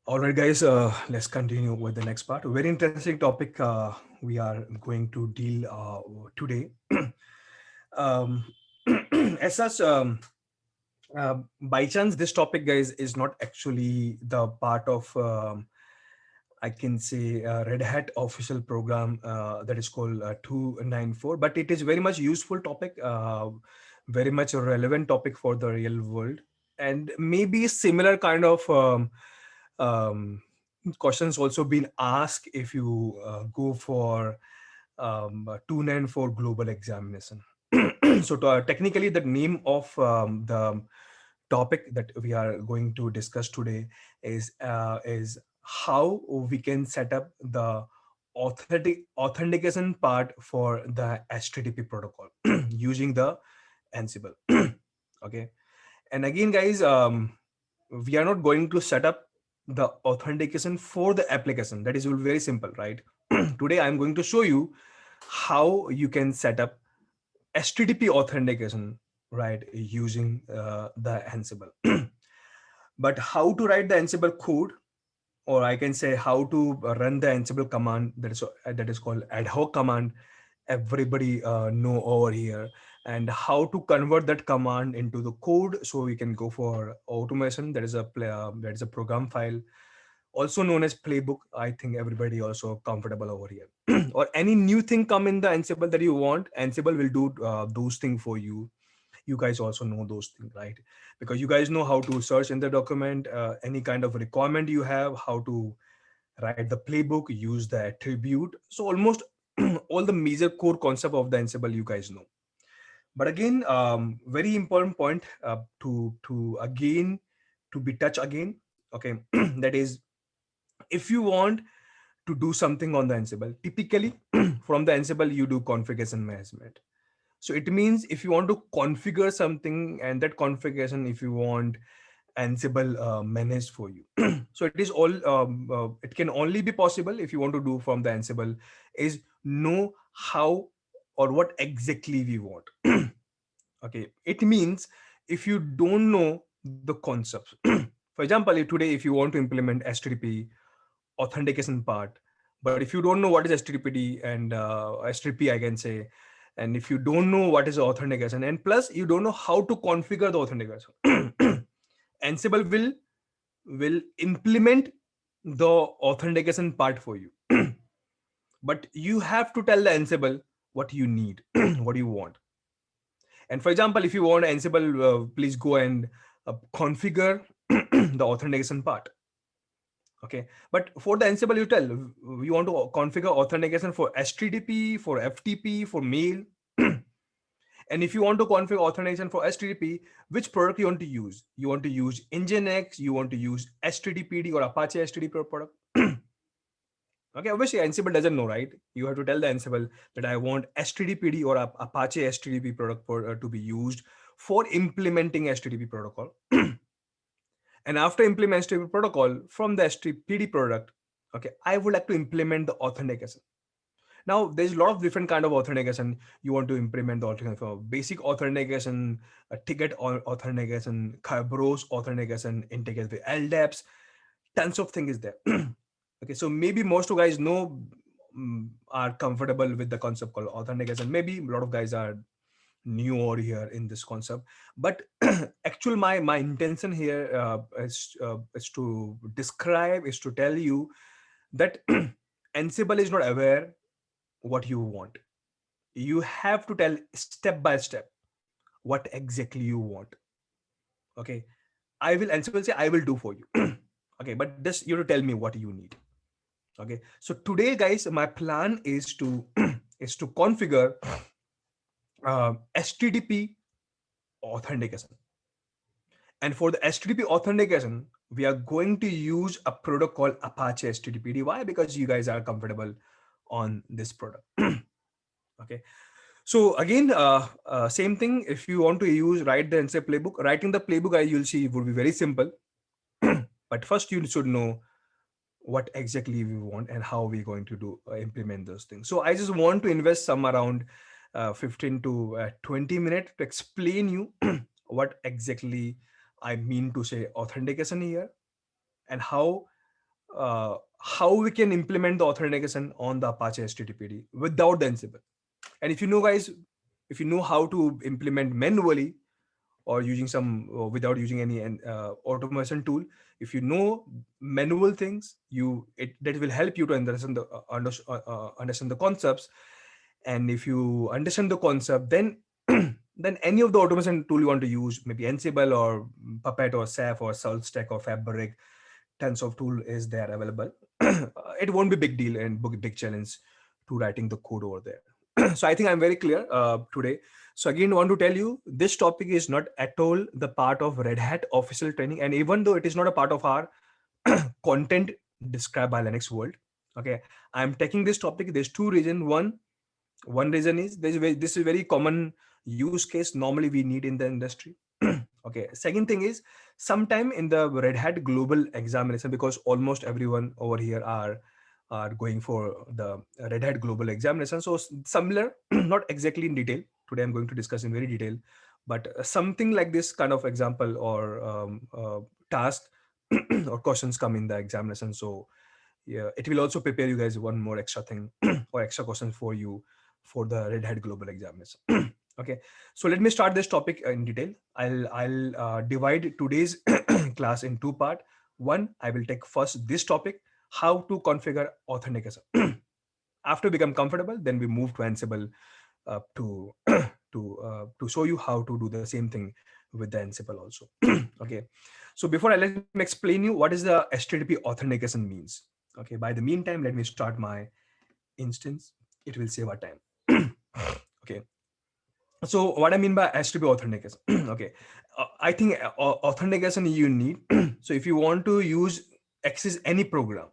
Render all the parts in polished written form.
All right, guys, let's continue with the next part. A very interesting topic we are going to deal today. um, as such, by chance, this topic, guys, is not actually the part of, I can say, Red Hat official program that is called 294, but it is very much useful topic, very much a relevant topic for the real world, and maybe similar kind of um, questions also been asked if you go for 294 global examination. So technically the name of the topic that we are going to discuss today is how we can set up the authentication part for the HTTP protocol using the Ansible. Okay, and again, guys, we are not going to set up the authentication for the application. That is very simple, right? Today I'm going to show you how you can set up HTTP authentication, right, using the Ansible. But how to write the Ansible code, or I can say how to run the Ansible command, that is called ad hoc command. Everybody know over here, and how to convert that command into the code so we can go for automation. That is a program file, also known as playbook. I think everybody also comfortable over here. Or any new thing come in the Ansible that you want, Ansible will do those things for you. You guys also know those things, right? Because you guys know how to search in the document, any kind of requirement you have, how to write the playbook, use the attribute. So almost all the major core concept of the Ansible you guys know. But again, very important point to again to be touched again. Okay, that is, if you want to do something on the Ansible, typically from the Ansible you do configuration management. So it means if you want to configure something, and that configuration, if you want Ansible managed for you. So it is all, it can only be possible if you want to do from the Ansible is know how or what exactly we want. Okay, it means if you don't know the concepts, for example, if today if you want to implement HTTP authentication part, but if you don't know what is HTTP and HTTP, I can say, and if you don't know what is authentication, and plus you don't know how to configure the authentication, Ansible will implement the authentication part for you. But you have to tell the Ansible what you need, what you want. And for example, if you want Ansible, please go and configure the authentication part. Okay, but for the Ansible, you tell we want to configure authentication for HTTP, for FTP, for mail. And if you want to configure authentication for HTTP, which product you want to use? You want to use Nginx, you want to use HTTPD or Apache HTTP product. Okay, obviously Ansible doesn't know, right? You have to tell the Ansible that I want HTTPD or Apache HTTP product to be used for implementing HTTP protocol. And after implement HTTP protocol from the HTTPD product, okay, I would like to implement the authentication. Now, there's a lot of different kind of authentication. You want to implement the authentication for basic authentication, ticket authentication, Kerberos authentication, integrate with LDAPs, tons of things is there. Okay, so maybe most of guys know, are comfortable with the concept called authentication. Maybe a lot of guys are new over here in this concept, but actual my intention here is to describe, is to tell you that Ansible is not aware what you want. You have to tell step by step what exactly you want. Okay, Ansible say I will do for you. Okay, but this you have to tell me what you need. Okay, so today, guys, my plan is to is to configure HTTP authentication. And for the HTTP authentication, we are going to use a product called Apache HTTPD. Why? Because you guys are comfortable on this product. Okay. So again, same thing. If you want to write the NSA playbook, writing the playbook, you'll see it would be very simple. But first, you should know what exactly we want and how we're going to do implement those things. So I just want to invest some around 15 to 20 minutes to explain you what exactly I mean to say authentication here, and how how we can implement the authentication on the Apache HTTPD without the Ansible. And if you know, guys, if you know how to implement manually or using some without using any automation tool, if you know manual things, that will help you to understand understand the concepts. And if you understand the concept, then then any of the automation tool you want to use, maybe Ansible or Puppet or Ceph or SaltStack or Fabric, tons of tool is there available. It won't be big deal and big challenge to writing the code over there. So I think I'm very clear today. So again, want to tell you, this topic is not at all the part of Red Hat official training, and even though it is not a part of our content described by Linux world, okay, I'm taking this topic. There's two reasons. One reason is this is very common use case normally we need in the industry. Okay, second thing is, sometime in the Red Hat global examination, because almost everyone over here are going for the Red Hat global examination, so similar, not exactly in detail. Today I'm going to discuss in very detail, but something like this kind of example or task or questions come in the examination. So yeah, it will also prepare you guys one more extra thing or extra questions for you for the Red Hat global examination. Okay, so let me start this topic in detail. I'll divide today's class in two part. One, I will take first this topic, how to configure authentication. After become comfortable, then we move to Ansible to to show you how to do the same thing with the Ansible also. Okay, so before I let me explain you what is the HTTP authentication means. Okay, by the meantime, let me start my instance. It will save our time. Okay, so what I mean by HTTP authentication. Okay, I think authentication you need. So if you want to use access any program,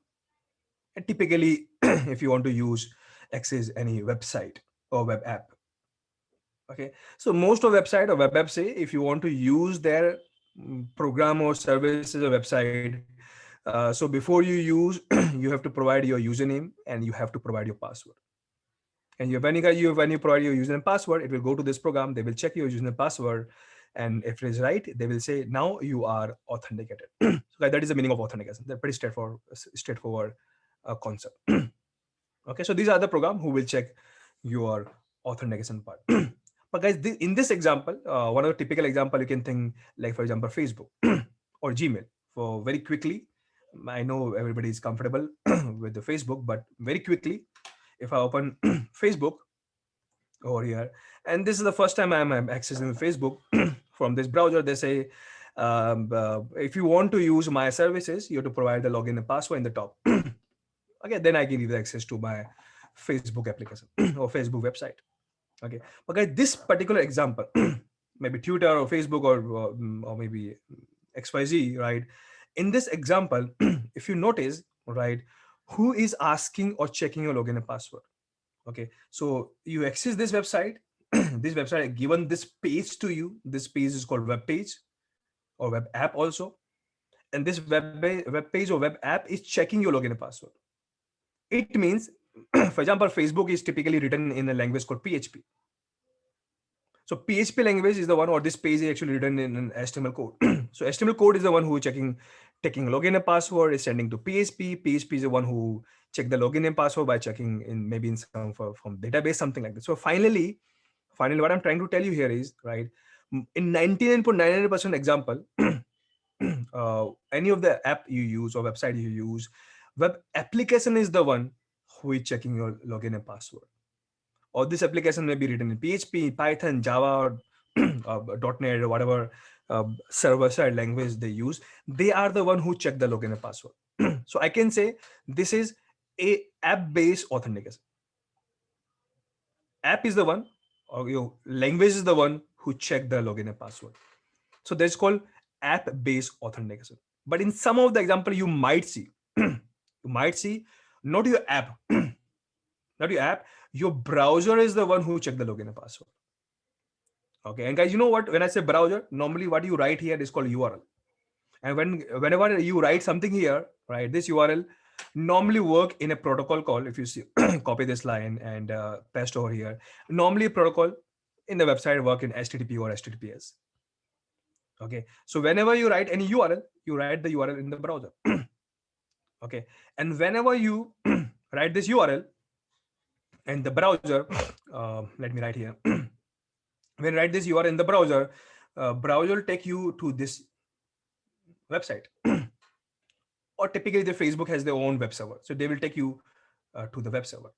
typically if you want to use access any website or web app. Okay, so most of website or web apps say if you want to use their program or services or website, so before you use, you have to provide your username and you have to provide your password. And when you provide your username and password, it will go to this program. They will check your username and password, and if it is right, they will say now you are authenticated. So that is the meaning of authentication. They're pretty straightforward concept. Okay, so these are the program who will check your authentication part. But guys, in this example, one of the typical example you can think, like for example Facebook or Gmail. For very quickly, I know everybody is comfortable with the Facebook, but very quickly, if I open Facebook over here, and this is the first time I'm accessing Facebook from this browser, they say if you want to use my services, you have to provide the login and password in the top. Okay, then I give you the access to my Facebook application or Facebook website. Okay, but guys, this particular example, maybe Twitter or Facebook or maybe XYZ, right? In this example, if you notice, right, who is asking or checking your login and password? Okay, so you access this website. This website given this page to you. This page is called web page or web app also, and this web page or web app is checking your login and password. It means, for example, Facebook is typically written in a language called PHP. So PHP language is the one, or this page is actually written in an HTML code. So HTML code is the one who is taking login and password, is sending to PHP. PHP is the one who check the login and password by checking in maybe in some from database, something like that. So finally, what I'm trying to tell you here is, right, in 99.99% example, any of the app you use or website you use, web application is the one who is checking your login and password. Or this application may be written in PHP, Python, Java, or .NET, or whatever server-side language they use. They are the one who check the login and password. So I can say this is a app-based authentication. App is the one, or your language is the one who check the login and password. So that's called app-based authentication. But in some of the example, you might see, not your app, not your app, your browser is the one who check the login and password. Okay, and guys, you know what? When I say browser, normally what you write here is called URL. And whenever you write something here, right, this URL normally work in a protocol call. If you see, copy this line and paste over here. Normally, protocol in the website work in HTTP or HTTPS. Okay, so whenever you write any URL, you write the URL in the browser. Okay, and whenever you write this URL in the browser, let me write here. When you write this URL in the browser, browser will take you to this website. Or typically the Facebook has their own web server, so they will take you to the web server.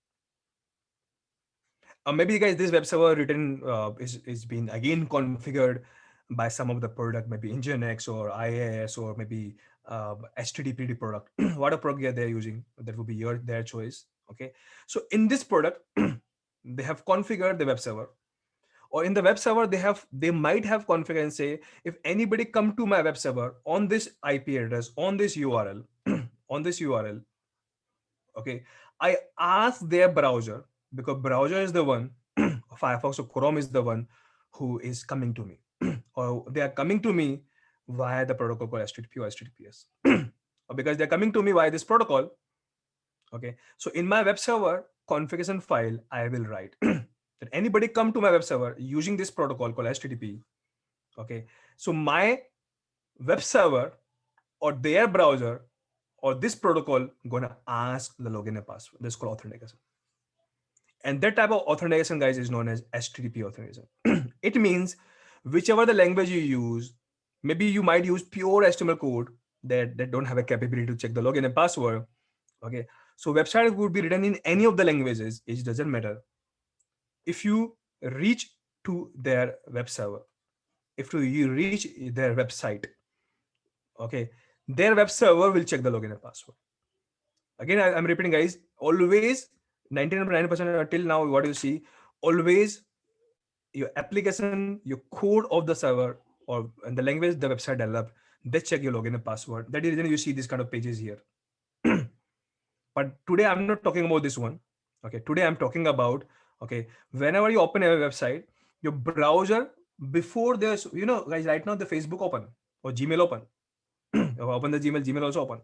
Maybe guys, this web server written is being again configured by some of the product, maybe Nginx or IIS or maybe HTTPD product. What a product they're using, that would be their choice. Okay, so in this product, they have configured the web server, or in the web server they might have configured and say, if anybody come to my web server on this IP address, on this URL, on this URL, okay, I ask their browser, because browser is the one, Firefox or Chrome is the one who is coming to me, or they are coming to me via the protocol called HTTP or HTTPS. Or because they're coming to me via this protocol. Okay, so in my web server configuration file, I will write that anybody come to my web server using this protocol called HTTP. Okay, so my web server or their browser or this protocol gonna ask the login and password. This is called authentication. And that type of authentication, guys, is known as HTTP authentication. It means whichever the language you use, maybe you might use pure HTML code that don't have a capability to check the login and password. Okay, so website would be written in any of the languages. It doesn't matter. If you reach to their web server, if you reach their website, okay, their web server will check the login and password. Again, I'm repeating, guys, always 99% until now, what you see, always your application, your code of the server, or in the language the website developed, they check your login and password. That is the reason you see these kind of pages here. But today I'm not talking about this one. Okay, today I'm talking about, okay, whenever you open a website, your browser, before there's, guys, right now the Facebook open or Gmail open. Open the Gmail also open.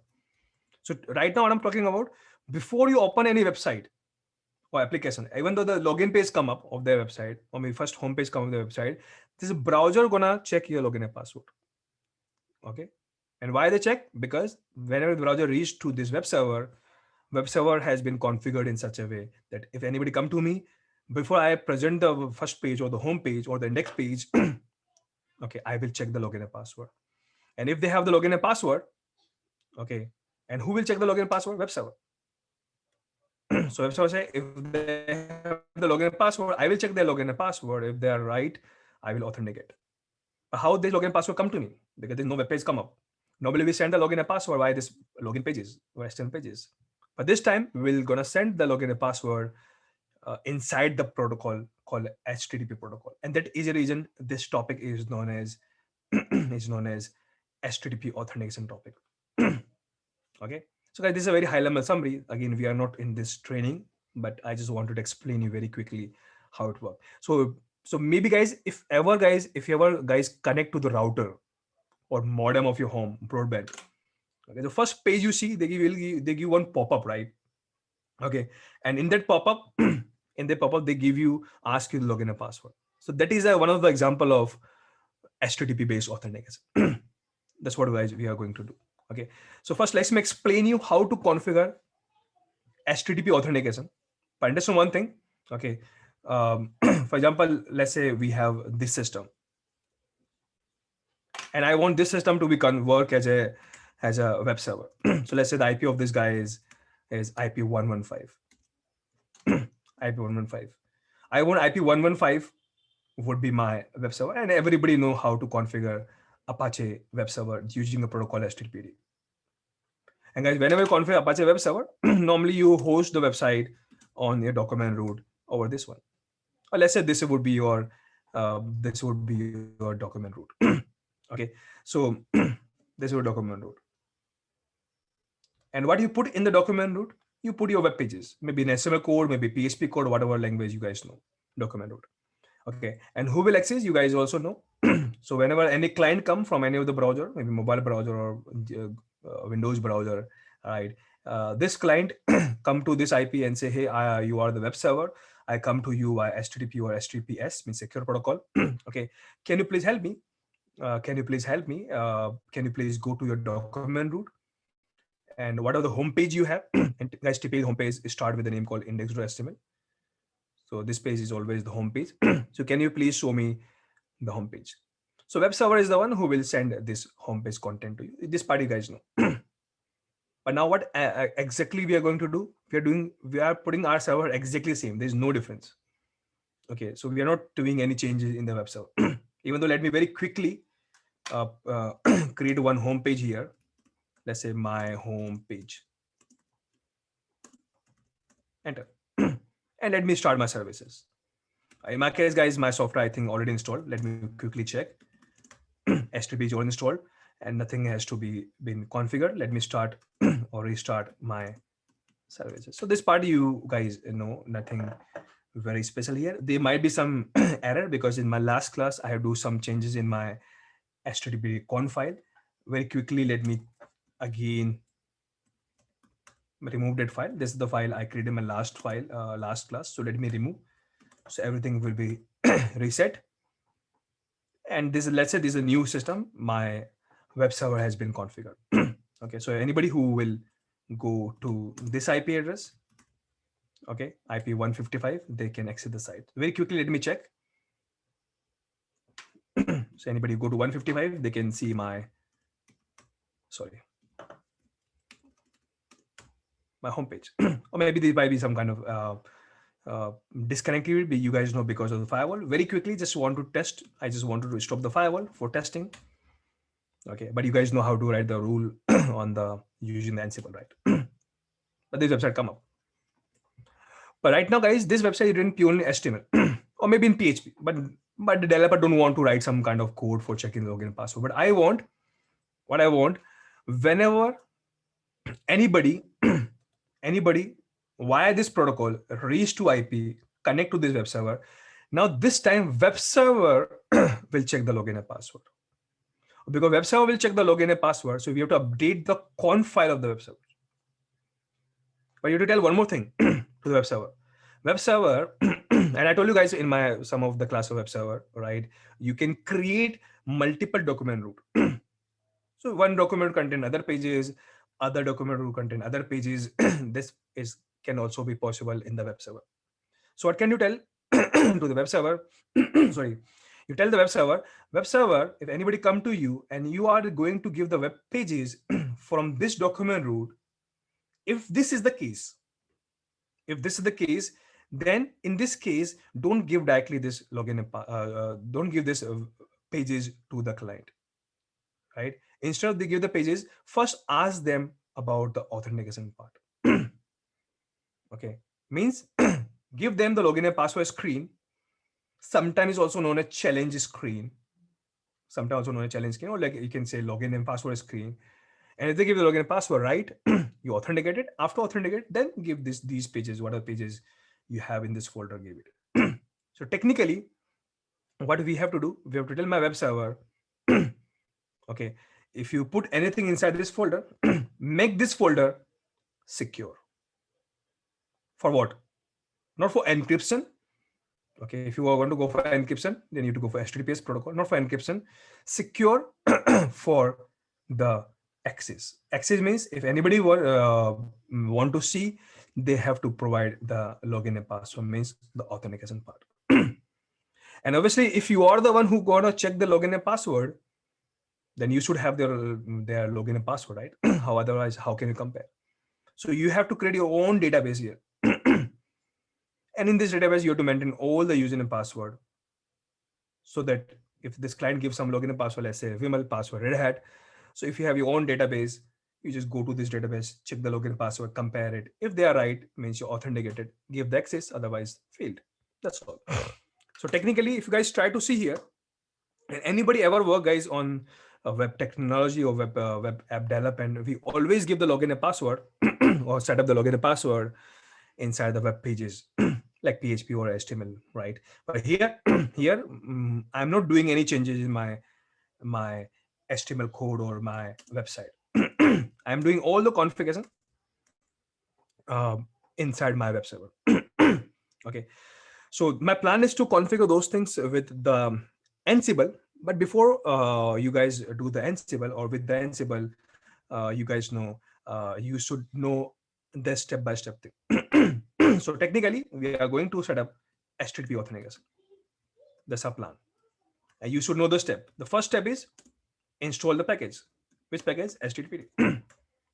So right now what I'm talking about, before you open any website or application, even though the login page come up of their website, or maybe first homepage come of the website, this browser gonna check your login and password. Okay, and why they check? Because whenever the browser reach to this web server has been configured in such a way that if anybody come to me, before I present the first page or the home page or the index page, okay, I will check the login and password. And if they have the login and password, okay, and who will check the login and password? Web server. So web server say, if they have the login and password, I will check their login and password. If they are right, I will authenticate. How this login and password come to me? Because there's no web page come up. Normally we send the login and password via this login pages or HTML pages. But this time we're gonna send the login and password inside the protocol called HTTP protocol, and that is the reason this topic is known as is known as HTTP authentication topic. Okay, so guys, this is a very high level summary. Again, we are not in this training, but I just wanted to explain you very quickly how it works. So maybe guys, if you ever guys connect to the router or modem of your home broadband, okay, the first page you see, they give one pop-up, right? Okay, and in that pop-up, they give you, ask you to log in a password. So that is one of the example of HTTP based authentication. That's what guys we are going to do. Okay, so first let me explain you how to configure HTTP authentication. But understand one thing. Okay, for example, let's say we have this system, and I want this system to be work as a web server. So let's say the IP of this guy is IP 115. IP 115. I want IP 115 would be my web server, and everybody know how to configure Apache web server using the protocol HTTPD. And guys, whenever you configure Apache web server, normally you host the website on your document root over this one. Or let's say this would be your document root. Okay, so this is your document root. And what you put in the document root, you put your web pages, maybe in HTML code, maybe PHP code, whatever language you guys know, document root. Okay, and who will access? You guys also know. So whenever any client come from any of the browser, maybe mobile browser or Windows browser, right? This client come to this IP and say, hey, you are the web server. I come to you via HTTP or HTTPS, means secure protocol. Okay, can you please help me? Can you please help me? Can you please go to your document root and whatever the home page you have. And guys, typically home page start with a name called index.html. So this page is always the home page. So can you please show me the home page? So web server is the one who will send this home page content to you. This part you guys know. But now what exactly we are going to do? We are putting our server exactly same. There's no difference. Okay, so we are not doing any changes in the web server. Even though, let me very quickly create one home page here. Let's say my home page. Enter. And let me start my services. In my case, guys, my software I think already installed. Let me quickly check. HTTP is already installed and nothing has to be been configured. Let me start or restart my services. So this part you guys know, nothing very special here. There might be some error because in my last class I have do some changes in my HTTP conf file. Very quickly, let me again remove that file. This is the file I created in my last class. So let me remove. So everything will be reset. And this, let's say this is a new system. My web server has been configured. Okay, so anybody who will go to this IP address, okay, IP 155, they can exit the site. Very quickly, let me check. So anybody go to 155, they can see my, sorry, my homepage. Or maybe there might be some kind of disconnectivity, you guys know, because of the firewall. Very quickly, just want to test. I just wanted to stop the firewall for testing. Okay, but you guys know how to write the rule on the using the Ansible, right? But this website come up. But right now, guys, this website is written purely HTML or maybe in PHP. But the developer don't want to write some kind of code for checking the login and password. But I want what I want whenever anybody via this protocol reach to IP, connect to this web server. Now this time web server will check the login and password. Because web server will check the login and password, so we have to update the conf file of the web server. But you have to tell one more thing to the web server. Web server, and I told you guys in my some of the class of web server, right? You can create multiple document root. So one document contain other pages, other document will contain other pages. This is can also be possible in the web server. So what can you tell to the web server? Sorry, you tell the web server, if anybody come to you and you are going to give the web pages from this document root, if this is the case, then in this case, don't give directly this login, don't give this pages to the client, right? Instead of they give the pages, first ask them about the authentication part. Okay, means give them the login and password screen. Sometimes also known as challenge screen. Sometimes also known as challenge screen, or like you can say login and password screen. And if they give the login and password right, you authenticate it. After authenticate, then give these pages, what are pages you have in this folder, give it. So technically, what we have to do, we have to tell my web server, okay, if you put anything inside this folder, make this folder secure. For what? Not for encryption. Okay, if you are going to go for encryption, then you have to go for HTTPS protocol, not for encryption. Secure for the access. Access means if anybody want to see, they have to provide the login and password, means the authentication part. And obviously, if you are the one who gonna check the login and password, then you should have their login and password, right? How otherwise, how can you compare? So you have to create your own database here. And in this database, you have to maintain all the username and password, so that if this client gives some login and password, let's say Vimal password Red Hat. So if you have your own database, you just go to this database, check the login and password, compare it. If they are right, means you authenticated, give the access, otherwise failed. That's all. So technically, if you guys try to see here, and anybody ever work, guys, on web technology or web app development, we always give the login and password or set up the login and password inside the web pages like PHP or HTML, right? But here, I'm not doing any changes in my HTML code or my website. I'm doing all the configuration inside my web server. Okay, so my plan is to configure those things with the Ansible. But before you guys do the Ansible, or with the Ansible, you guys know you should know the step-by-step thing. So technically, we are going to set up HTTP authentication. That's our plan. And you should know the step. The first step is install the package. Which package? HTTP.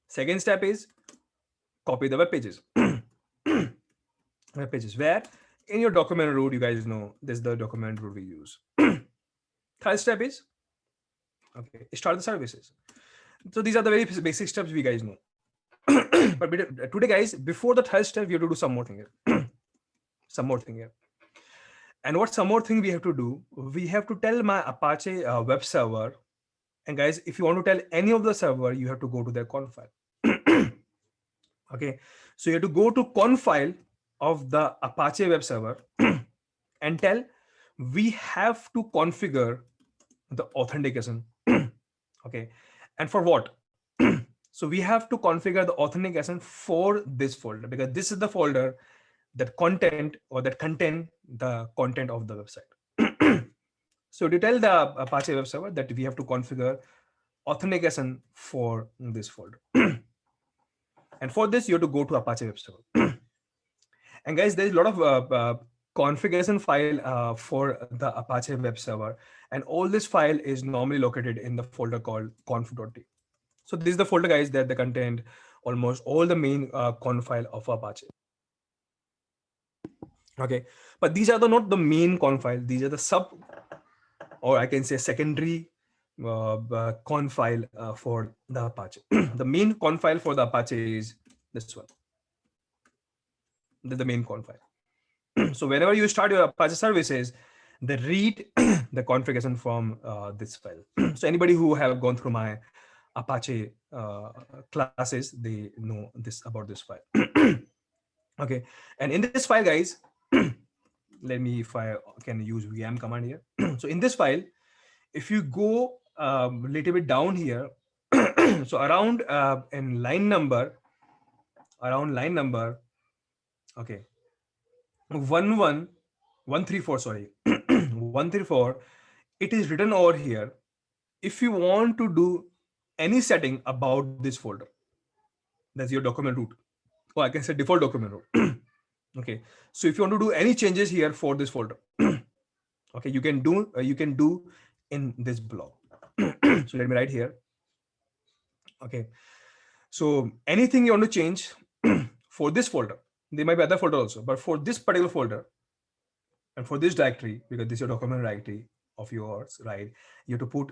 Second step is copy the web pages. Web pages. Where in your document root, you guys know this is the document root we use. Third step is okay, start the services. So these are the very basic steps we guys know. But today, guys, before the third step, we have to do some more thing here. Some more thing here. And what some more thing we have to do? We have to tell my Apache web server. And guys, if you want to tell any of the server, you have to go to their conf file. Okay, so you have to go to conf file of the Apache web server and tell we have to configure the authentication. Okay, and for what? So we have to configure the authentication for this folder, because this is the folder that content or that contain the content of the website. So to tell the Apache web server that we have to configure authentication for this folder. And for this, you have to go to Apache web server. And guys, there's a lot of configuration file for the Apache web server. And all this file is normally located in the folder called conf.t. So this is the folder, guys, that they contained almost all the main conf file of Apache. Okay, but these are not the main conf file. These are the sub, or I can say secondary conf file for the Apache. The main conf file for the Apache is this one. This is the main conf file. So whenever you start your Apache services, they read the configuration from this file. So anybody who have gone through my Apache classes, they know this about this file. Okay, and in this file, guys, let me, if I can use VM command here. So in this file, if you go a little bit down here, so around in line number, okay, 134, sorry, 134, it is written over here. If you want to do any setting about this folder, that's your document root, or I can say default document root. Okay, so if you want to do any changes here for this folder, okay, you can do in this block. So let me write here. Okay, so anything you want to change for this folder, there might be other folder also, but for this particular folder and for this directory, because this is your document directory of yours, right? You have to put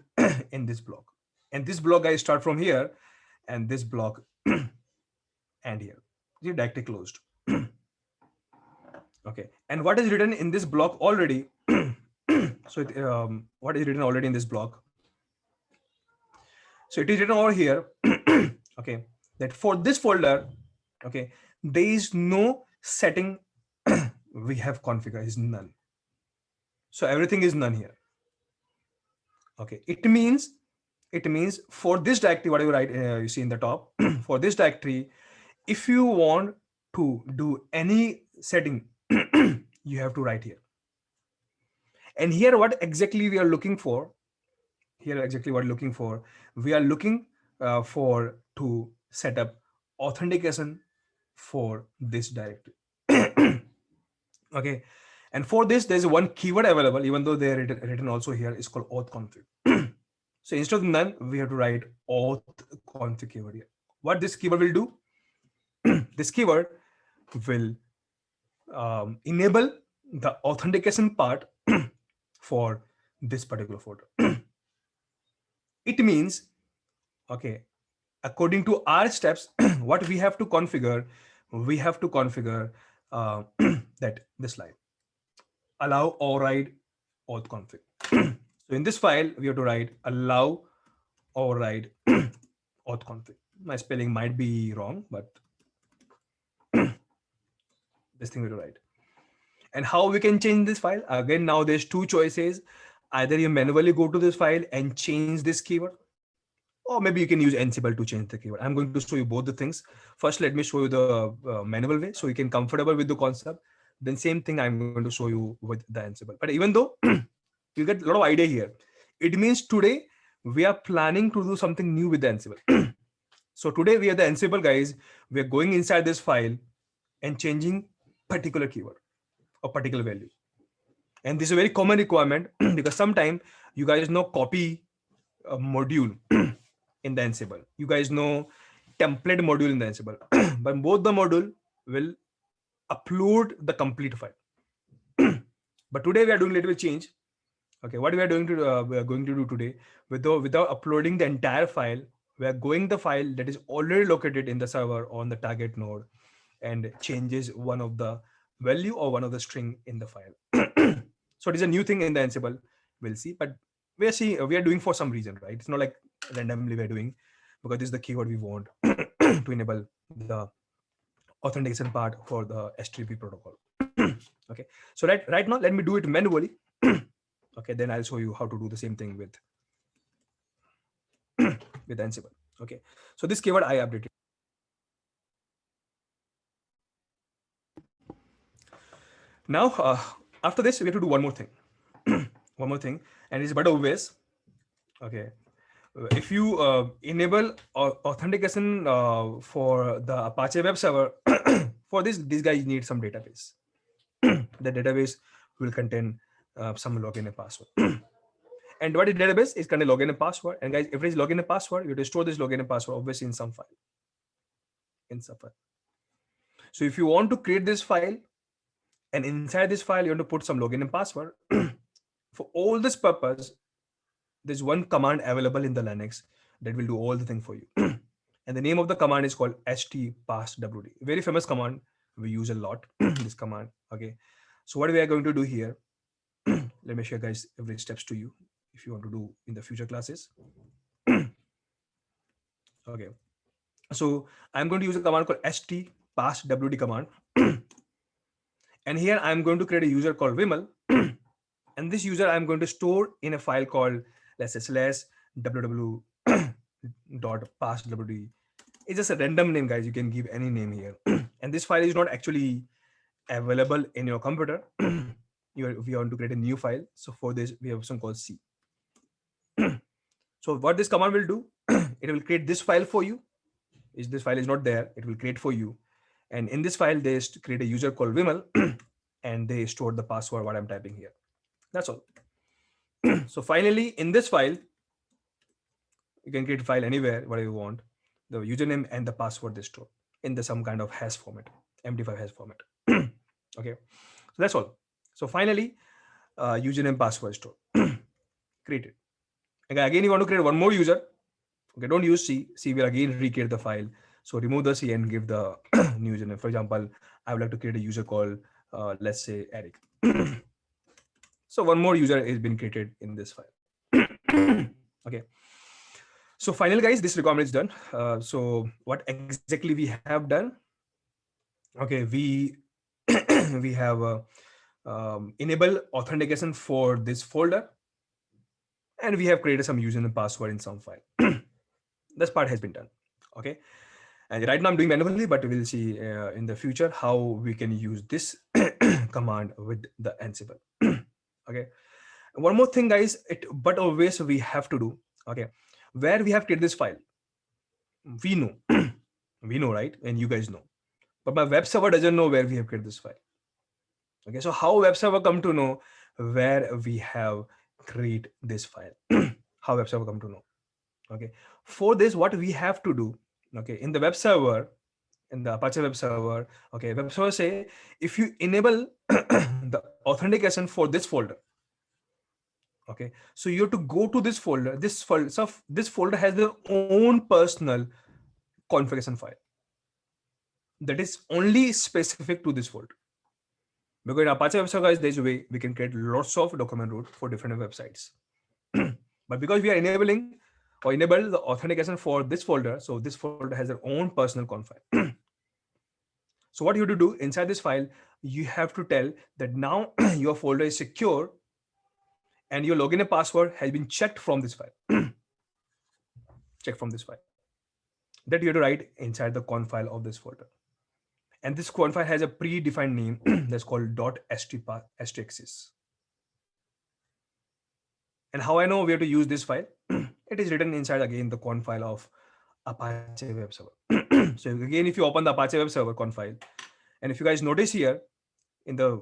in this block, and this block, guys, start from here, and this block and here. You're directly closed. Okay, and what is written in this block already? So what is written already in this block? So it is written over here. Okay, that for this folder, okay, there is no setting we have configured, is none. So everything is none here. Okay, it means for this directory, what you write, you see in the top, for this directory, if you want to do any setting, you have to write here. And here, what exactly we are looking for? Here, exactly what we're looking for? We are looking for to set up authentication for this directory. Okay, and for this, there's one keyword available, even though they're written also here. It's called auth config. So instead of none, we have to write auth config keyword here. What this keyword will do? This keyword will enable the authentication part for this particular folder. It means, okay, according to our steps, what we have to configure, that this line, allow override auth config. So in this file, we have to write allow override auth config. My spelling might be wrong, but this thing we have to write. And how we can change this file? Again, now there's two choices. Either you manually go to this file and change this keyword, or maybe you can use Ansible to change the keyword. I'm going to show you both the things. First, let me show you the manual way so you can comfortable with the concept. Then same thing I'm going to show you with the Ansible. But even though you get a lot of idea here, it means today we are planning to do something new with the Ansible. So today we are the Ansible guys. We are going inside this file and changing particular keyword or particular value. And this is a very common requirement because sometimes you guys know copy a module in the Ansible. You guys know template module in the Ansible, but both the module will upload the complete file. But today we are doing a little bit change. Okay, what we are going to do today, without uploading the entire file, we are going the file that is already located in the server on the target node and changes one of the value or one of the string in the file. So it is a new thing in the Ansible. We'll see, but we are doing for some reason, right? It's not like randomly we're doing, because this is the keyword we want to enable the authentication part for the HTTP protocol. Okay, so right now let me do it manually. Okay, then I'll show you how to do the same thing with Ansible. Okay, so this keyword I updated. Now after this we have to do one more thing. One more thing, and it's but obvious. Okay, if you enable authentication for the Apache web server, for this, these guys need some database. The database will contain some login and password. And what is database? It's kind of login and password. And guys, if it is login and password, you have to store this login and password obviously in some file. In some file. So if you want to create this file, and inside this file you want to put some login and password, for all this purpose, there's one command available in the Linux that will do all the thing for you. And the name of the command is called htpasswd. Very famous command. We use a lot this command. Okay. So what we are going to do here, let me share guys every steps to you if you want to do in the future classes. Okay. So I'm going to use a command called htpasswd command. And here I'm going to create a user called Vimal. And this user I'm going to store in a file called, let's say, /www.passwd. It's just a random name, guys. You can give any name here. And this file is not actually available in your computer. We want to create a new file. So for this, we have something called C. So what this command will do, it will create this file for you. If this file is not there, it will create for you. And in this file, they create a user called Vimal, and they store the password, what I'm typing here. That's all. So finally, in this file, you can create a file anywhere, whatever you want. The username and the password they store in the some kind of hash format, MD5 hash format. Okay, so that's all. So finally, username password store created. Again, you want to create one more user. Okay, don't use C. C will again recreate the file. So remove the C and give the new username. For example, I would like to create a user called, let's say, Eric. So one more user has been created in this file. Okay. So finally, guys, this requirement is done. So what exactly we have done? Okay, we we have enable authentication for this folder, and we have created some username and password in some file. This part has been done. Okay, and right now I'm doing manually, but we'll see in the future how we can use this command with the Ansible. Okay, one more thing, guys. But always we have to do. Okay, where we have created this file, we know, we know, right? And you guys know, but my web server doesn't know where we have created this file. Okay, so how web server come to know where we have create this file? How web server come to know? Okay, for this, what we have to do, okay, in the web server, in the Apache web server, okay, web server say if you enable the authentication for this folder, okay, so you have to go to this folder. This folder, so this folder has their own personal configuration file that is only specific to this folder. Because in Apache web server, guys, there's a way we can create lots of document root for different websites. But because we are enabling or enable the authentication for this folder, so this folder has their own personal conf file. So what you have to do inside this file, you have to tell that now your folder is secure and your login and password has been checked from this file. Check from this file. That you have to write inside the conf file of this folder. And this conf file has a predefined name that's called .htaccess. And how I know we have to use this file? It is written inside again the conf file of Apache web server. So again, if you open the Apache web server conf file, and if you guys notice here in the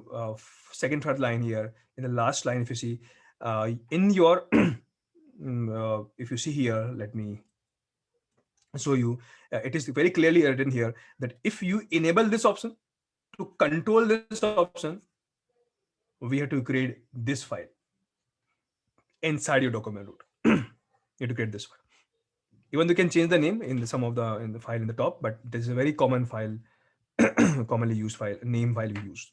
second third line here, in the last line, if you see in your if you see here, let me show you. It is very clearly written here that if you enable this option, to control this option, we have to create this file inside your document root. You have to create this file. Even though you can change the name in some of the in the file in the top, but this is a very common file, commonly used file, name file we use.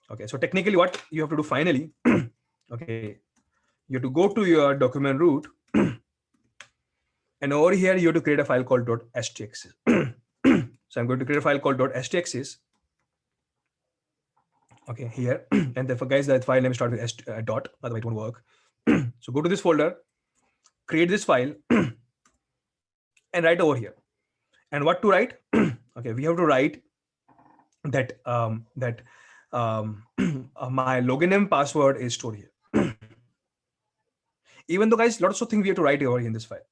Okay, so technically what you have to do finally, okay, you have to go to your document root, and over here you have to create a file called .htxs. So I'm going to create a file called .htxs. Okay, here, and therefore guys, that file name start with dot, otherwise it won't work. So go to this folder, create this file, and write over here. And what to write? Okay, we have to write that my login and password is stored here. Even though guys, lots of things we have to write over here in this file.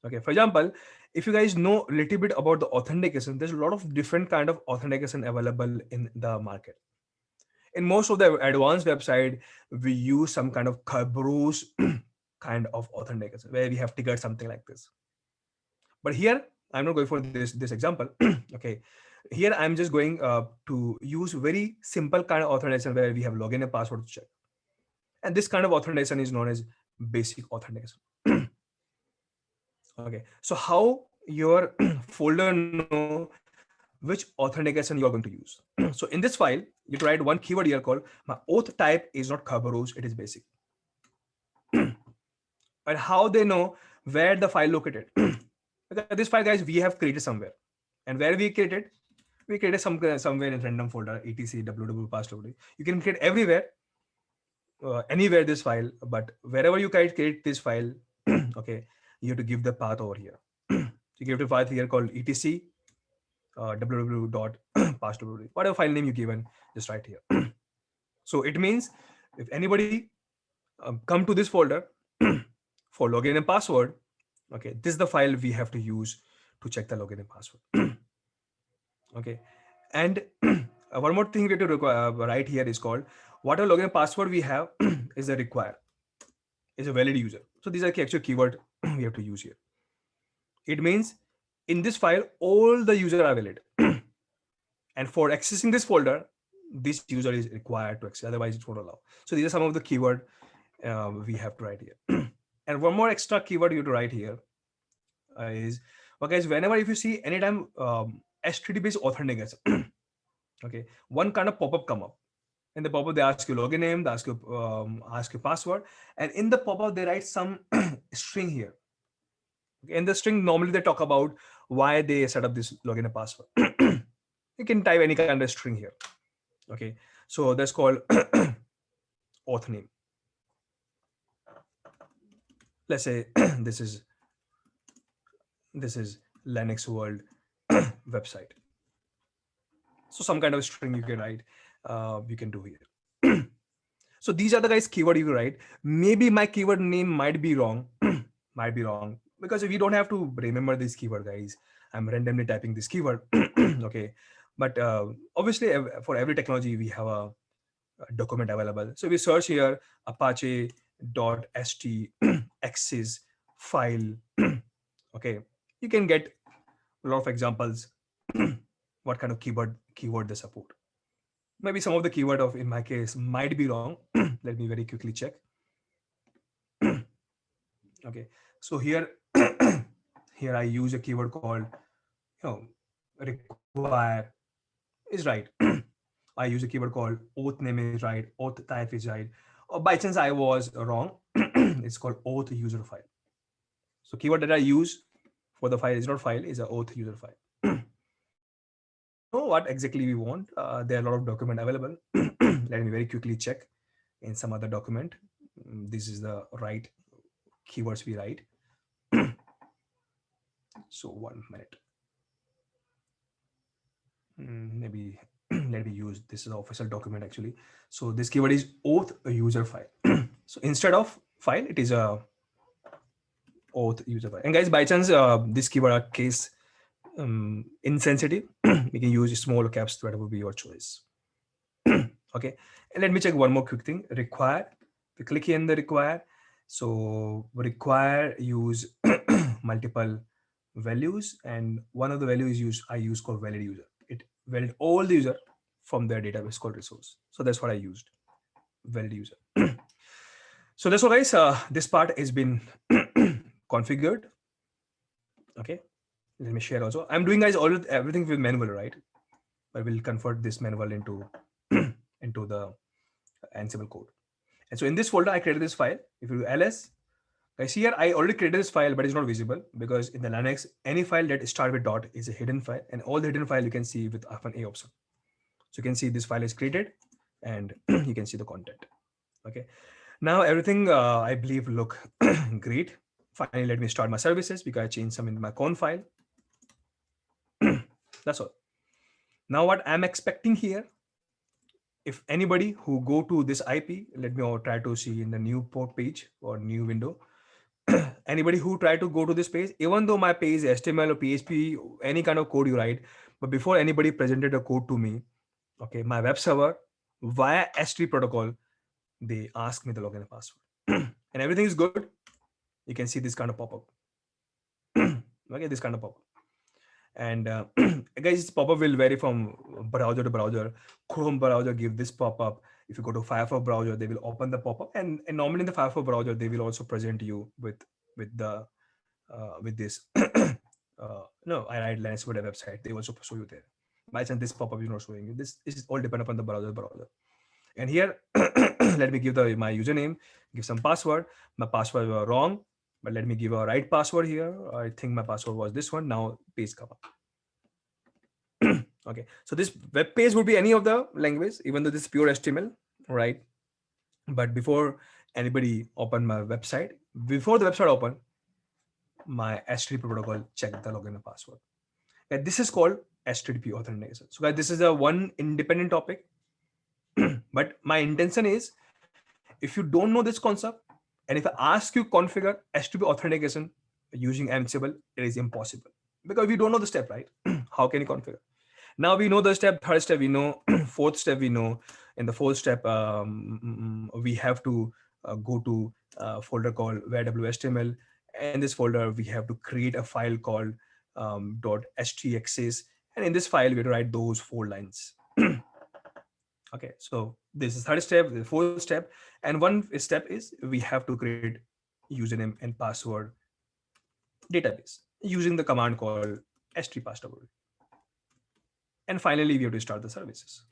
Okay, for example, if you guys know a little bit about the authentication, there's a lot of different kind of authentication available in the market. In most of the advanced website, we use some kind of Kerberos kind of authentication where we have triggered something like this. But here, I'm not going for this example. Okay, here I'm just going to use very simple kind of authentication where we have login and password to check. And this kind of authentication is known as basic authentication. Okay, so how your folder know which authentication you are going to use? So in this file, you write one keyword here called my auth type is not Kerberos, it is basic. And how they know where the file located? Because this file, guys, we have created somewhere, and where we created somewhere in random folder, etc www password. You can create everywhere, anywhere this file, but wherever you create this file, okay, you have to give the path over here. So you give the path here called etc www.password, whatever file name you given, just right here. So it means if anybody come to this folder for login and password, okay, this is the file we have to use to check the login and password. Okay, and one more thing we have to write here is called whatever login and password we have is a require, is a valid user. So these are the actual keyword we have to use here. It means in this file all the user are valid, and for accessing this folder, this user is required to access, otherwise it won't allow. So these are some of the keyword we have to write here. And one more extra keyword you have to write here is, okay, guys, whenever if you see anytime HTTP authentication, okay, one kind of pop-up come up. In the pop-up, they ask you login name, they ask you password, and in the pop-up they write some string here. In the string, normally they talk about why they set up this login and password. You can type any kind of string here. Okay, so that's called auth name. Let's say this is Linux World website. So some kind of string you can write, you can do here. So these are the guys keyword you write. Maybe my keyword name might be wrong, might be wrong, because we don't have to remember this keyword, guys. I'm randomly typing this keyword. Okay, but obviously for every technology we have a document available. So we search here apache.htxs file. Okay, you can get a lot of examples what kind of keyword they support. Maybe some of the keyword of in my case might be wrong. Let me very quickly check. Okay, so here here I use a keyword called require is right. I use a keyword called auth name is right, auth type is right, or by chance I was wrong. It's called auth user file. So keyword that I use for the file is not file, is a auth user file. So we know what exactly we want. There are a lot of document available. Let me very quickly check in some other document. This is the right keywords we write. So 1 minute. Maybe let me use this is an official document actually. So this keyword is auth user file. So instead of file, it is a auth user file. And guys, by chance, this keyword are case insensitive, you can use small caps, that would be your choice. Okay, and let me check one more quick thing. Require, we click here in the require. So require use multiple values, and one of the values I use called valid user. It valid all the user from their database called resource. So that's what I used, valid user. So that's all, guys. This part has been configured. Okay, let me share also. I'm doing, guys, all everything with manual, right? But we'll convert this manual into into the Ansible code. And so in this folder, I created this file. If you do ls, guys, here I already created this file, but it's not visible because in the Linux, any file that start with dot is a hidden file, and all the hidden file you can see with often a option. So you can see this file is created, and you can see the content. Okay, now everything I believe look great. Finally, let me start my services because I changed some in my con file. That's all. Now what I'm expecting here, if anybody who go to this IP, let me try to see in the new port page or new window. Anybody who try to go to this page, even though my page is HTML or PHP, any kind of code you write, but before anybody presented a code to me, okay, my web server via HTTP protocol, they ask me the login and password, and everything is good. You can see this kind of pop-up. Okay, this kind of pop-up. And guys, this pop-up will vary from browser to browser. Chrome browser give this pop-up. If you go to Firefox browser, they will open the pop-up, and normally in the Firefox browser, they will also present you with the with this. No, I write Linux with a website. They also show you there. By chance, this pop-up is not showing you. This is all depend upon the browser. And here, let me give my username, give some password. My password was wrong, but let me give a right password here. I think my password was this one. Now page come up. Okay, so this web page would be any of the language, even though this is pure HTML, right? But before anybody open my website, before the website open, my HTTP protocol check the login and password. And this is called HTTP authentication. So guys, this is a one independent topic. But my intention is, if you don't know this concept, and if I ask you configure HTTP authentication using Ansible, it is impossible because we don't know the step, right? How can you configure? Now we know the step, third step we know, fourth step we know. In the fourth step, we have to go to a folder called where.html. And in this folder, we have to create a file called .htaccess. And in this file, we write those 4 lines. Okay, so this is third step, the fourth step. And one step is we have to create username and password database using the command called htpasswd. And finally, we have to start the services.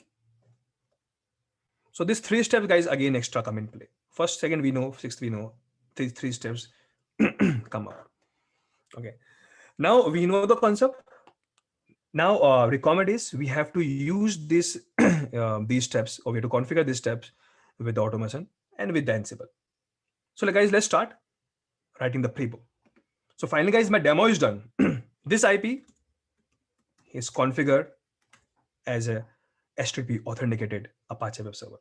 So these 3 steps, guys, again, extra come in play. First, second, we know, sixth, we know. These 3 steps come up. Okay. Now we know the concept. Now, requirement is we have to use this these steps, or we have to configure these steps with the automation and with the Ansible. So, guys, let's start writing the playbook. So finally, guys, my demo is done. This IP is configured as a HTTP authenticated Apache web server.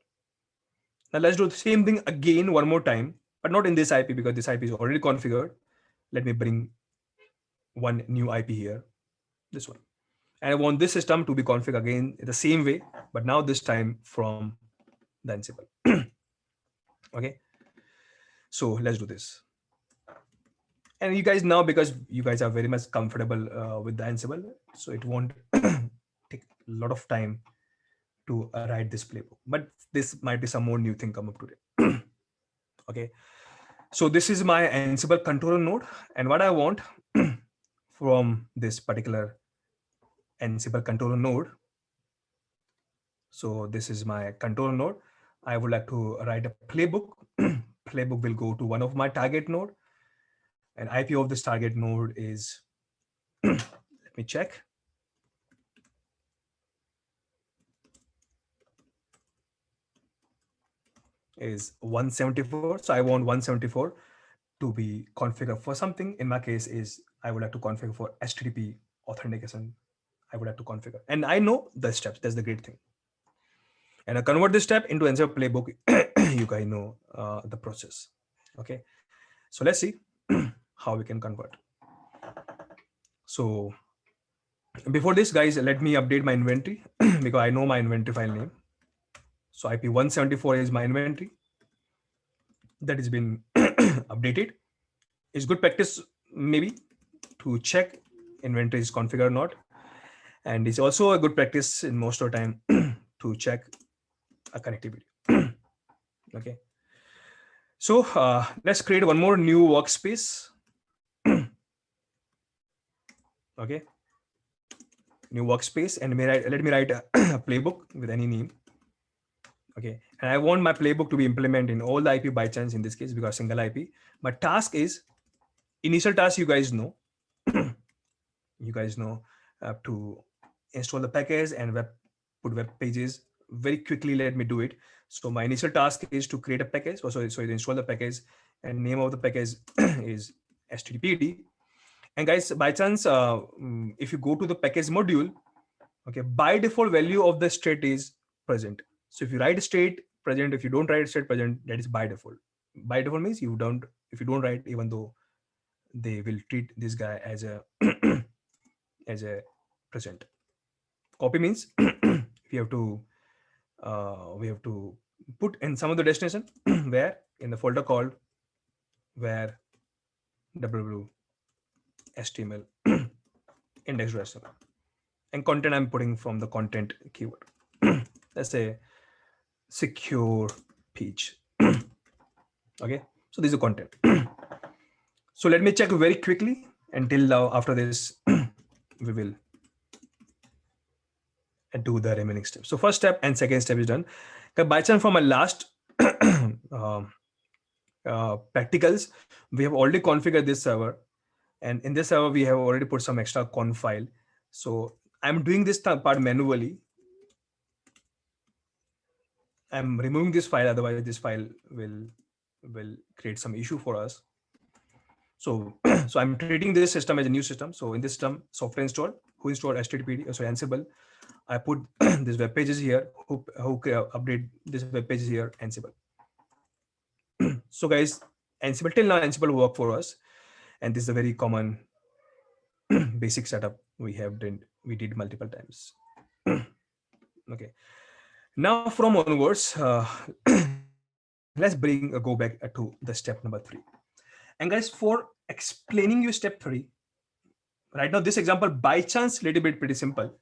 Now let's do the same thing again one more time, but not in this IP because this IP is already configured. Let me bring one new IP here, this one. And I want this system to be configured again the same way, but now this time from the Ansible. Okay, so let's do this. And you guys now, because you guys are very much comfortable with the Ansible, so it won't take a lot of time to write this playbook, but this might be some more new thing come up today. Okay, so this is my Ansible controller node, and what I want from this particular Ansible controller node. So this is my controller node. I would like to write a playbook. Playbook will go to one of my target node, and IP of this target node is let me check. Is 174. So I want 174 to be configured for something. In my case is I would like to configure for HTTP authentication. I would like to configure, and I know the steps. That's the great thing. And I convert this step into Ansible playbook. You guys know the process. Okay, so let's see. how we can convert. So before this, guys, let me update my inventory because I know my inventory file name. So IP174 is my inventory that has been updated. It's good practice maybe to check inventory is configured or not, and it's also a good practice in most of the time to check a connectivity. Okay, so let's create one more new workspace. Okay, new workspace, and let me write a, a playbook with any name. Okay, and I want my playbook to be implemented in all the IP by chance in this case because single IP. My task is initial task. You guys know to install the package and put web pages very quickly. Let me do it. So my initial task is to create a package. So install the package, and name of the package is httpd. And guys, by chance, if you go to the package module, okay, by default value of the state is present. So if you write state present, if you don't write state present, that is by default. By default means you don't, if you don't write, even though they will treat this guy as a as a present. Copy means we have to put in some of the destination where in the folder called where www.html index.html, and content I'm putting from the content keyword. Let's say secure page. Okay, so this is the content. So let me check very quickly until now. After this, we will do the remaining steps. So first step and second step is done. By chance, for my last practicals, we have already configured this server, and in this server we have already put some extra conf file. So I'm doing this part manually. I'm removing this file, otherwise this file will create some issue for us. So so I'm treating this system as a new system. So in this system, software install, who installed httpd, so Ansible. I put these web pages here, who update this web pages here, Ansible. So guys, Ansible, till now Ansible work for us, and this is a very common basic setup we did multiple times. Okay, now from onwards, let's go back to the step number 3. And guys, for explaining you step 3, right now this example by chance little bit pretty simple,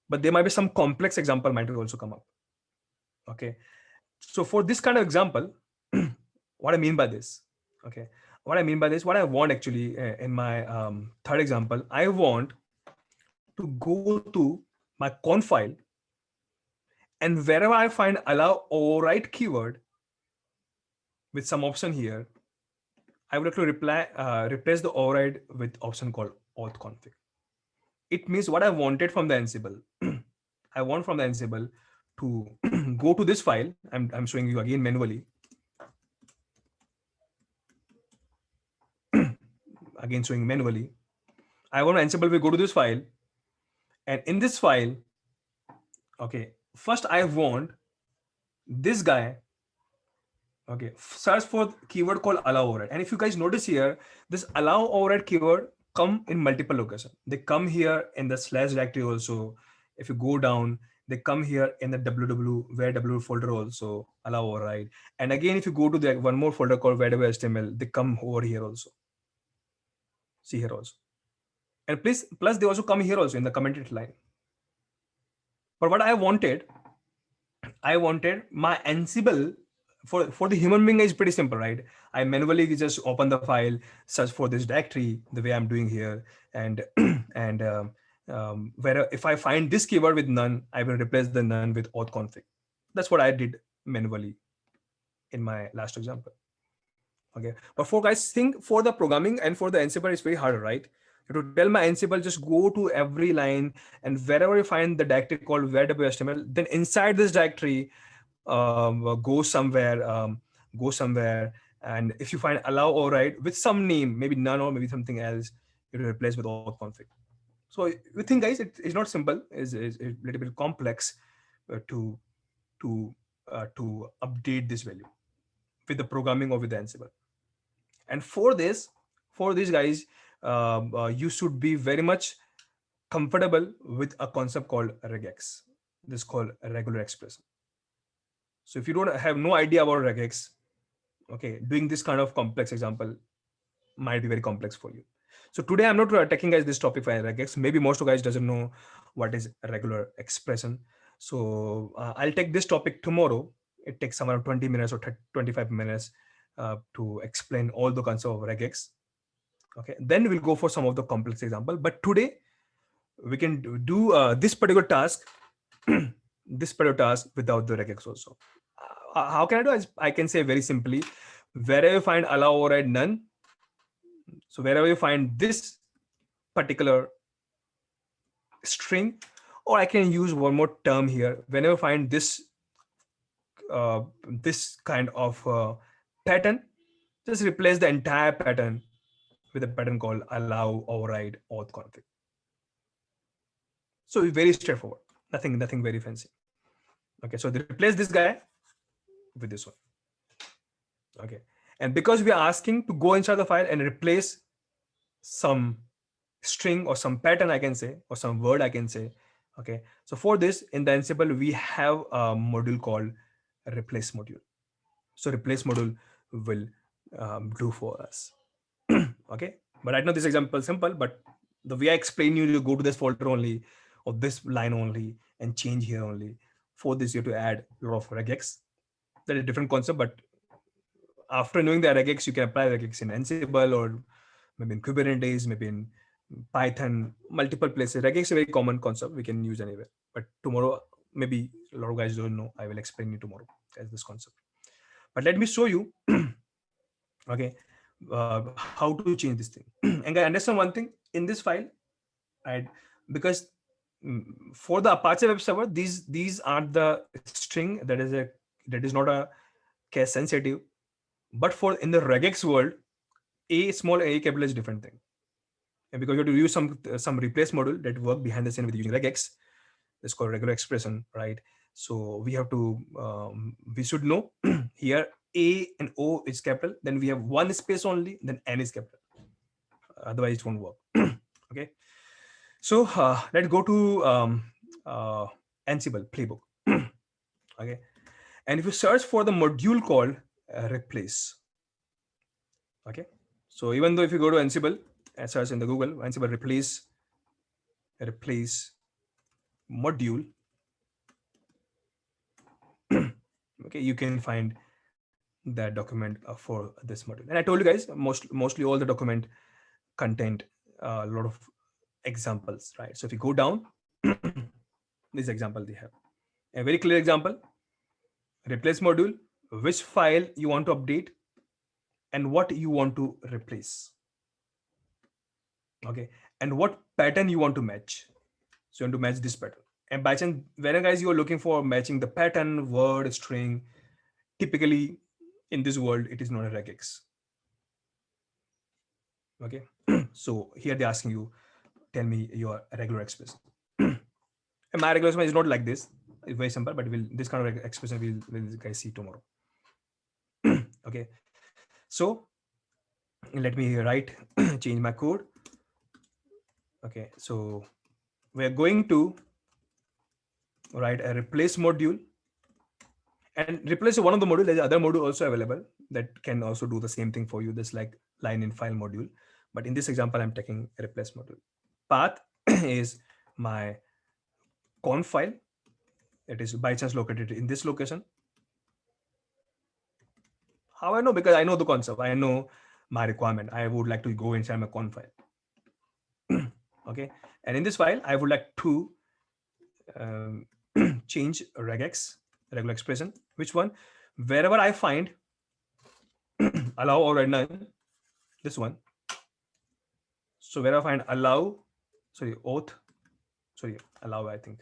but there might be some complex example might also come up. Okay, so for this kind of example, what I mean by this, okay, what I mean by this, what I want actually in my third example, I want to go to my conf file, and wherever I find allow override keyword with some option here, I would like to replace the override with option called auth config. It means what I wanted from the Ansible. I want from the Ansible to go to this file. I'm showing you again manually. Again showing manually. I want Ansible will go to this file, and in this file, okay, first I want this guy. Okay, search for keyword called allow override. And if you guys notice here, this allow override keyword come in multiple locations. They come here in the slash directory also. If you go down, they come here in the www folder also, allow override. And again, if you go to the one more folder called www.html, they come over here also. See here also. And plus they also come here also in the commented line. But what I wanted my Ansible for the human being is pretty simple, right? I manually just open the file, search for this directory the way I'm doing here, and and where if I find this keyword with none, I will replace the none with auth config. That's what I did manually in my last example. Okay, but for guys, think for the programming and for the Ansible, it's very hard, right? You have to tell my Ansible just go to every line, and wherever you find the directory called www.html, then inside this directory, go somewhere, and if you find allow override with some name, maybe none or maybe something else, you replace with auth config. So we think, guys, it's not simple. It's a little bit complex to update this value with the programming or with the Ansible. And for this, For these guys, you should be very much comfortable with a concept called regex. This is called a regular expression. So if you don't have no idea about regex, okay, doing this kind of complex example might be very complex for you. So today I'm not taking guys this topic for regex. Maybe most of guys doesn't know what is a regular expression. So I'll take this topic tomorrow. It takes around 20 minutes or 25 minutes to explain all the concept of regex. Okay, then we'll go for some of the complex example. But today we can do this particular task, this particular task without the regex also. How can I do? I can say very simply, wherever you find allow, override, none. So wherever you find this particular string, or I can use one more term here. Whenever you find this kind of pattern, just replace the entire pattern with a pattern called allow, override, auth config. So it's very straightforward. Nothing very fancy. Okay, so they replace this guy with this one. Okay, and because we are asking to go inside the file and replace some string or some pattern, I can say, or some word I can say. Okay, so for this in the Ansible we have a module called replace module. So replace module will do for us. Okay, but I know this example is simple, but the way I explain you go to this folder only or this line only and change here only. For this you have to add a lot of regex. That is a different concept, but after knowing the regex, you can apply regex in Ansible or maybe in Kubernetes, maybe in Python, multiple places. Regex is a very common concept we can use anywhere. But tomorrow, maybe a lot of guys don't know. I will explain you tomorrow as this concept. But let me show you, okay, how to change this thing. And I understand one thing in this file, right? Because for the Apache web server, these are the string that is not a case sensitive. But for in the regex world, a small a capital is different thing. And because you have to use some replace module that work behind the scene with using regex, it's called regular expression, right? So we have to we should know here a and o is capital, then we have one space only, then n is capital. Otherwise it won't work. Okay, so let's go to Ansible playbook. Okay, and if you search for the module called replace, okay, so even though if you go to Ansible and search in the Google Ansible replace module, okay, you can find that document for this module. And I told you guys mostly all the document contained a lot of examples, right? So if you go down, this example they have a very clear example. Replace module, which file you want to update and what you want to replace. Okay, and what pattern you want to match. So you want to match this pattern. And by chance, when guys you are looking for matching the pattern, word, string, typically in this world it is not a regex. Okay, so here they're asking you, tell me your regular expression. And my regular expression is not like this. It's very simple, but this kind of expression we'll guys see tomorrow. Okay, so let me write change my code. Okay, so we're going to write a replace module, and replace one of the module. There's other module also available that can also do the same thing for you, this like line in file module. But in this example I'm taking a replace module. Path is my conf file. It is by chance located in this location. How I know? Because I know the concept. I know my requirement. I would like to go inside my conf file. Okay, and in this file I would like to change regex, regular expression. Which one? Wherever I find allow or none, this one. So where I find allow, sorry, auth, sorry, allow, I think.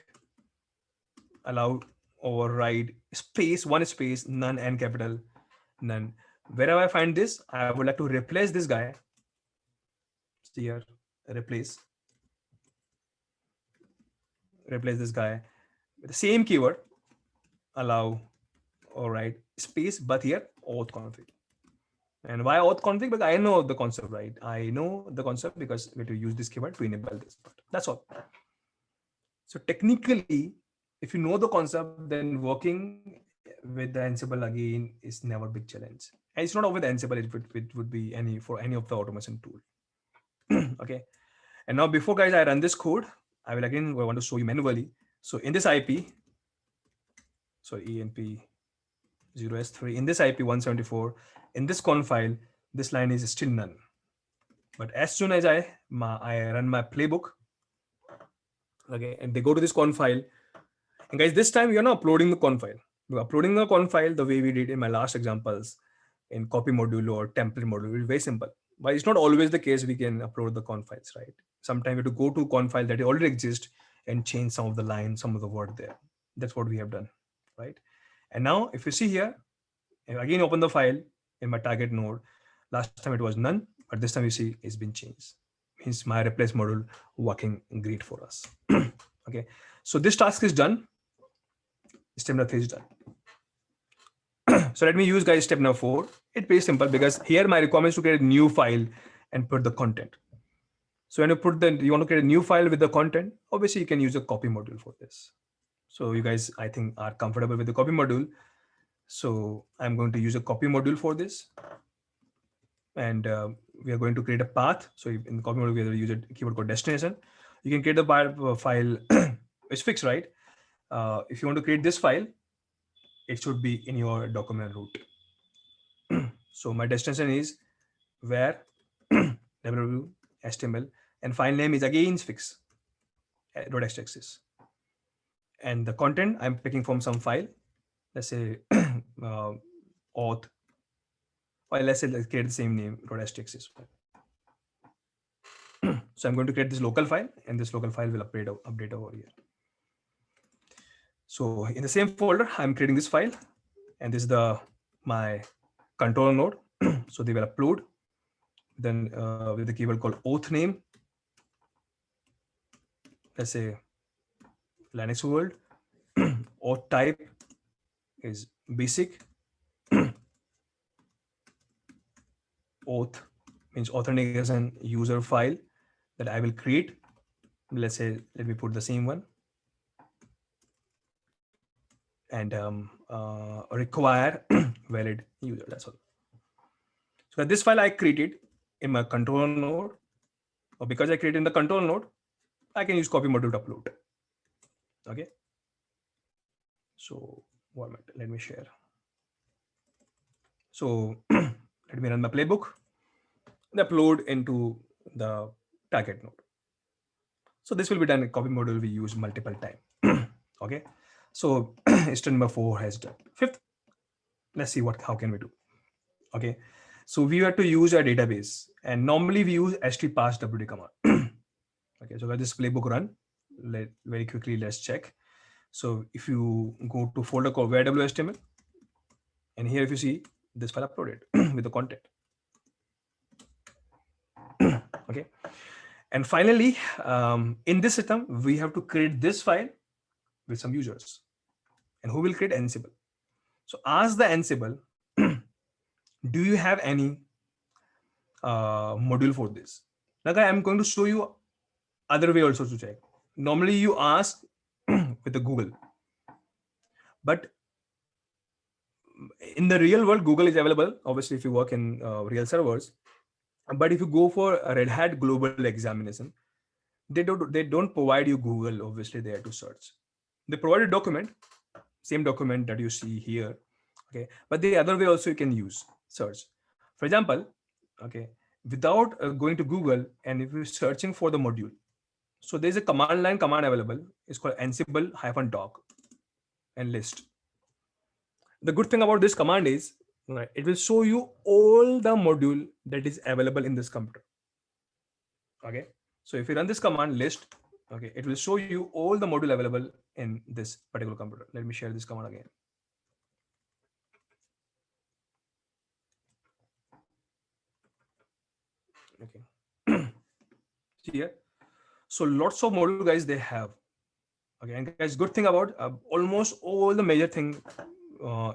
Allow, override, space, one space, none, and capital, none. Wherever I find this, I would like to replace this guy. Here, replace this guy with the same keyword, allow, override, space, but here auth config. And why auth config? Because I know the concept, right? I know the concept because we have to use this keyword to enable this part. That's all. So technically, if you know the concept, then working with the Ansible again is never a big challenge. And it's not always Ansible, it would be any for any of the automation tool. Okay. And now before guys, I run this code, I will again want to show you manually. So in this IP, so ENP 0S3, in this IP 174, in this conf file, this line is still none. But as soon as I run my playbook, okay, and they go to this conf file, and guys, this time we are not uploading the conf file. We're uploading the conf file the way we did in my last examples in copy module or template module. It's very simple. But it's not always the case we can upload the conf files, right? Sometimes we have to go to conf file that already exists and change some of the lines, some of the word there. That's what we have done, right? And now if you see here, again open the file in my target node. Last time it was none, but this time you see it's been changed. Means my replace module working great for us. Okay, so this task is done. Step number 3 is done. So let me use guys step number 4. It's pretty simple because here my requirement is to create a new file and put the content. So when you want to create a new file with the content, obviously you can use a copy module for this. So you guys, I think, are comfortable with the copy module. So I'm going to use a copy module for this. And we are going to create a path. So in the copy module, we are use a keyword called destination. You can create the file. It's fixed, right? If you want to create this file, it should be in your document root. So my destination is where www.html, and file name is again fix .htaccess. And the content I'm picking from some file, let's say auth, or let's say let's create the same name .htaccess. So I'm going to create this local file, and this local file will update over here. So in the same folder, I'm creating this file, and this is my controller node. So they will upload then with the keyword called auth name. Let's say Linux world. Auth type is basic. Auth means authentication user file that I will create. Let's say, let me put the same one. And require valid user. That's all. So this file I created in my control node, or because I created in the control node, I can use copy module to upload. Okay. So one minute, let me share. So let me run my playbook and upload into the target node. So this will be done in copy module we use multiple time. Okay. So step number 4 has done. 5th, let's see how can we do. Okay. So we have to use a database, and normally we use htparse wd command. Okay. So let this playbook run. Very quickly, let's check. So if you go to folder called where.html, and here if you see this file uploaded with the content. Okay. And finally, in this system, we have to create this file with some users. And who will create Ansible? So ask the Ansible, do you have any module for this? Now I'm going to show you other way also to check. Normally you ask with the Google, but in the real world, Google is available, obviously, if you work in real servers. But if you go for a Red Hat global examination, they don't provide you Google, obviously, there to search. They provide a document, same document that you see here. Okay, but the other way also you can use search. For example, okay, without going to Google, and if you're searching for the module, so there's a command line command available. It's called Ansible-doc and list. The good thing about this command is, right, it will show you all the module that is available in this computer. Okay, so if you run this command list, okay, it will show you all the module available in this particular computer. Let me share this command again. Okay. See here. So lots of module guys they have. Okay, and guys, good thing about almost all the major thing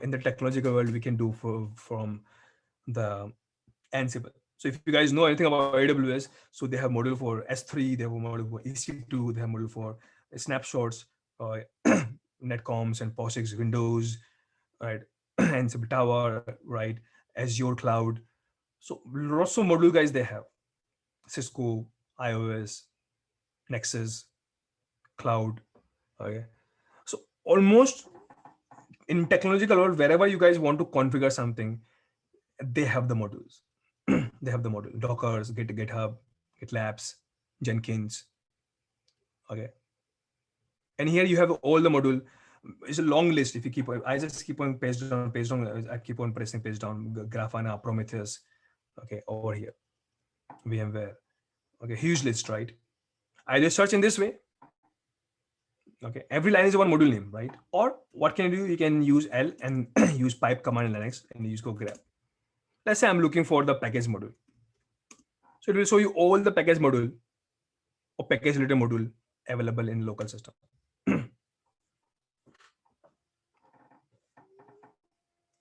in the technological world we can do from the Ansible. So if you guys know anything about AWS, so they have module for S3, they have a module for EC2, they have module for snapshots, uh, netcoms and POSIX Windows, right? Ansible Tower, right? Azure Cloud. So lots of module guys they have. Cisco, iOS, Nexus, Cloud. Okay. So almost in technological world, wherever you guys want to configure something, they have the modules. They have the module. Dockers, GitHub, GitLabs, Jenkins. Okay. And here you have all the module. It's a long list. If you keep, I just keep on page down. I keep on pressing page down. Grafana, Prometheus. Okay, over here, VMware. Okay, huge list, right? I just search in this way. Okay, every line is one module name, right? Or what can you do? You can use L and use pipe command in Linux and use go grab. Let's say I'm looking for the package module. So it will show you all the package module or package related module available in local system.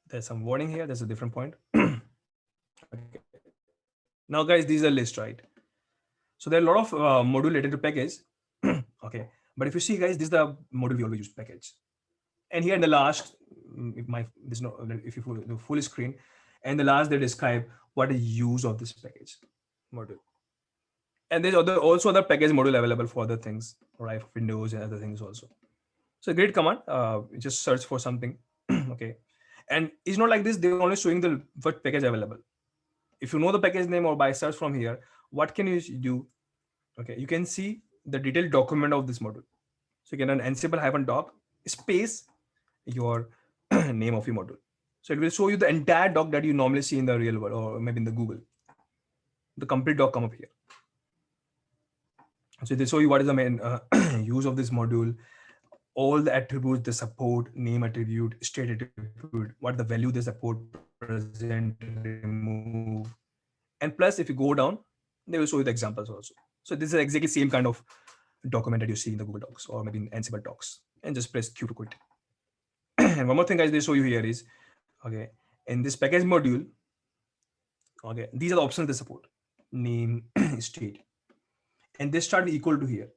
There's some warning here. There's a different point. Okay. Now, guys, these are list, right? So there are a lot of module related to package. Okay. But if you see, guys, this is the module we always use, package. And here in the last, there's no, if you the full screen, and the last they describe what is use of this package module. And there's also other package module available for other things, right? Windows and other things also. So great command. Just search for something. Okay. And it's not like this. They're only showing the what package available. If you know the package name or by search from here, what can you do? Okay, you can see the detailed document of this module. So you can run Ansible-doc space your name of your module. So it will show you the entire doc that you normally see in the real world or maybe in the Google. The complete doc come up here. So they show you what is the main use of this module, all the attributes they support, name attribute, state attribute, what the value they support, present, remove. And plus, if you go down, they will show you the examples also. So this is exactly same kind of document that you see in the Google Docs or maybe in Ansible Docs. And just press Q to quit. And one more thing, guys, they show you here is, okay, in this package module, okay, these are the options they support. Name, state. And they start with equal to here.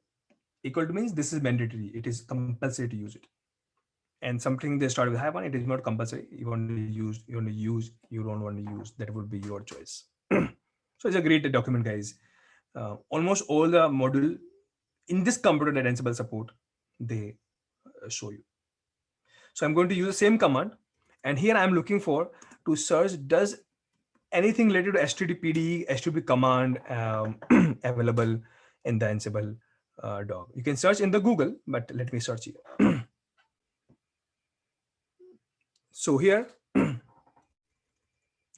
Equal to means this is mandatory. It is compulsory to use it. And something they start with high one, it is not compulsory. You want to use, you want to use, you don't want to use. That would be your choice. So it's a great document, guys. Almost all the module in this computer that Ansible support, they show you. So I'm going to use the same command. And here I'm looking for to search, does anything related to HTTPD, HTTP command available in the Ansible doc. You can search in the Google, but let me search here. So here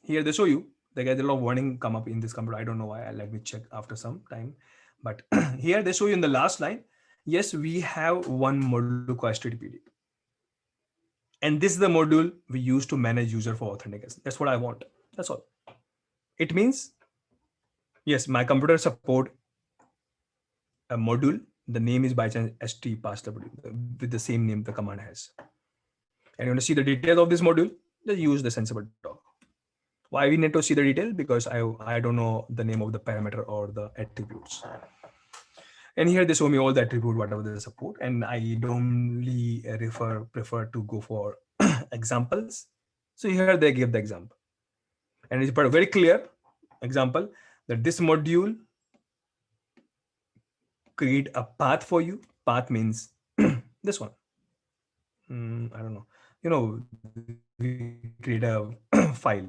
they show you, they get a lot of warning come up in this computer. I don't know why. Let me check after some time. But here they show you in the last line, yes, we have one module called HTTPD. And this is the module we use to manage user for authentication. That's what I want. That's all. It means, yes, my computer support a module. The name is by chance st passw with the same name the command has. And you want to see the details of this module, just use the Ansible doc. Why we need to see the detail? Because I don't know the name of the parameter or the attributes. And here they show me all the attribute, whatever they support. And I don't prefer to go for examples. So here they give the example. And it's very clear example that this module create a path for you. Path means this one. I don't know. We create a file.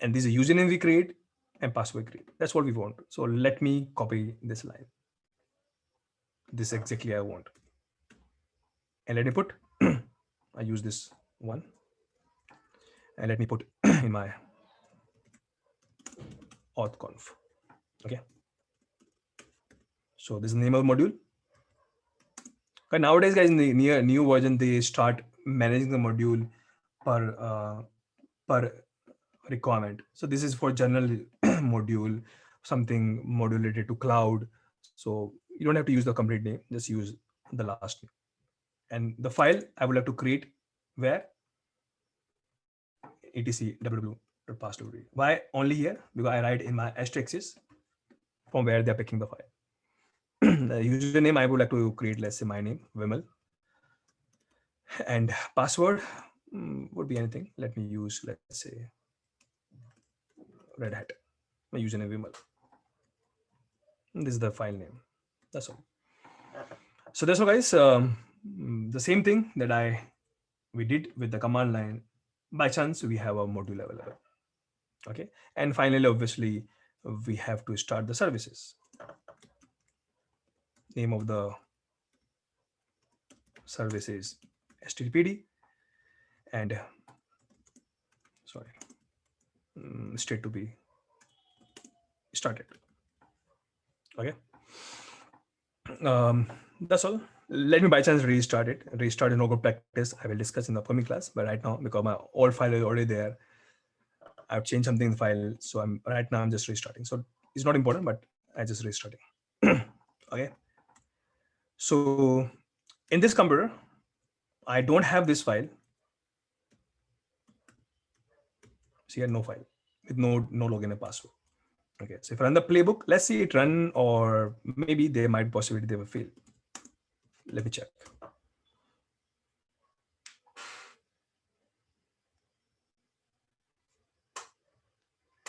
And this is a username we create and password create. That's what we want. So let me copy this line. This exactly I want. And let me put, I use this one. And let me put in my authconf. Okay. So this is the name of the module. But nowadays, guys, in the new version, they start managing the module per requirement. So this is for general module, something module related to cloud. So you don't have to use the complete name, just use the last name. And the file I would like to create where etc www pass library. Why only here? Because I write in my asterisks from where they're picking the file. The username I would like to create, let's say my name, Vimal, and password would be anything. Let me use, let's say, Red Hat. My username Vimal. This is the file name. That's all. So that's all, guys. The same thing that we did with the command line. By chance, we have a module available. Okay, and finally, obviously, we have to start the services. Name of the service is httpd, and sorry, state to be started. Okay, that's all. Let me by chance restart it. Restart in no good practice. I will discuss in the upcoming class. But right now, because my old file is already there, I've changed something in the file. So I'm just restarting. So it's not important, but I just restarting. Okay. So in this computer, I don't have this file. See here, no file with no login and password. Okay. So if I run the playbook, let's see it run, or maybe there might possibility they will fail. Let me check.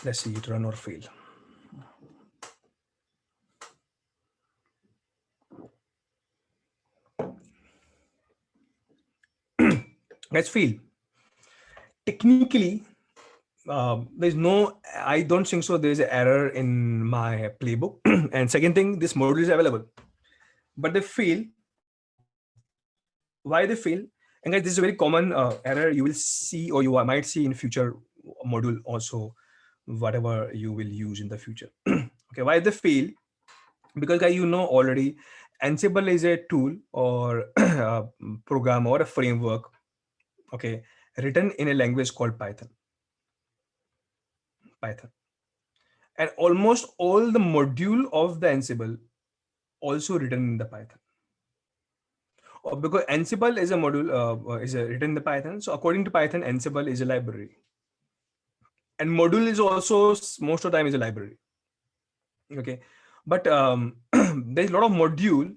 Let's see it run or fail. Let's fail. Technically, there's no, I don't think so there's an error in my playbook. And second thing, this module is available, but they fail. Why they fail? And guys, this is a very common error you will see, or you might see in future module also, whatever you will use in the future. Okay, why they fail? Because guys, you know already, Ansible is a tool or a program or a framework, okay, written in a language called Python. And almost all the module of the Ansible also written in the Python. Or because Ansible is a module, written in the Python. So according to Python, Ansible is a library. And module is also most of the time is a library. Okay, but there's a lot of module,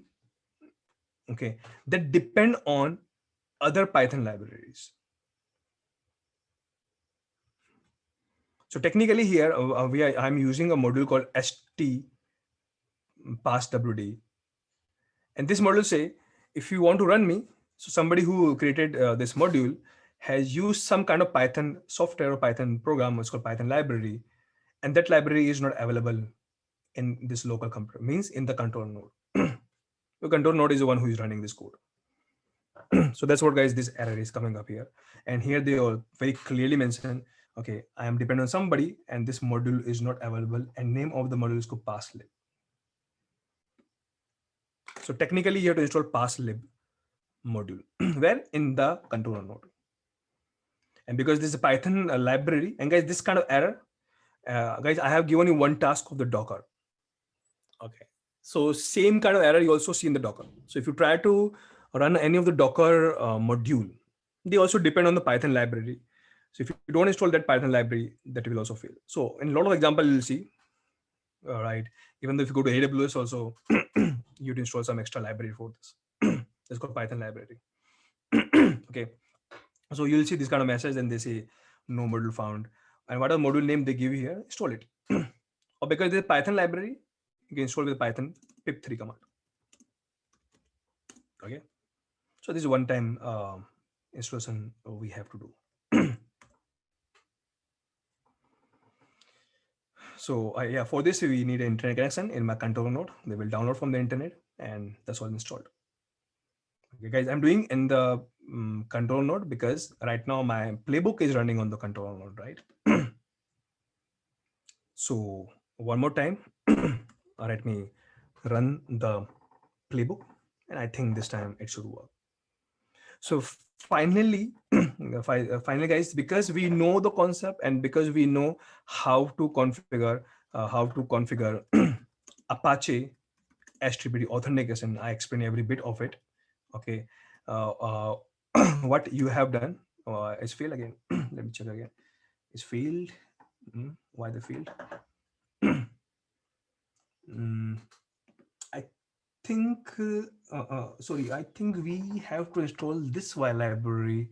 okay, that depend on other Python libraries. So technically here I'm using a module called st passwd, and this module say if you want to run me, so somebody who created this module has used some kind of Python software or Python program, it's called Python library, and that library is not available in this local computer, means in the control node. The control node is the one who is running this code. So that's what, guys, this error is coming up here. And here they all very clearly mention, okay, I am dependent on somebody and this module is not available, and name of the module is called passlib. So technically you have to install passlib module where in the controller node. And because this is a Python library, and guys, this kind of error, guys, I have given you one task of the Docker. Okay, so same kind of error you also see in the Docker. So if you try to run any of the Docker module, they also depend on the Python library. So if you don't install that Python library, that will also fail. So in a lot of example, you'll see, right? Even though if you go to AWS also, you'd install some extra library for this. It's called Python library. Okay. So you'll see this kind of message and they say no module found. And what are module name they give you here, install it. Or because there's a Python library, you can install with Python pip3 command. Okay. So this is one time installation we have to do. So yeah, for this we need an internet connection in my controller node. They will download from the internet, and that's all installed. Okay, guys, I'm doing in the control node because right now my playbook is running on the control node, right? So one more time, let me run the playbook, and I think this time it should work. So finally, finally, guys, because we know the concept and because we know how to configure Apache HTTP authentication, I explain every bit of it. Okay, what you have done is failed again. Let me check again. It's failed. Why they failed? Mm, I think, sorry, I think we have to install this file library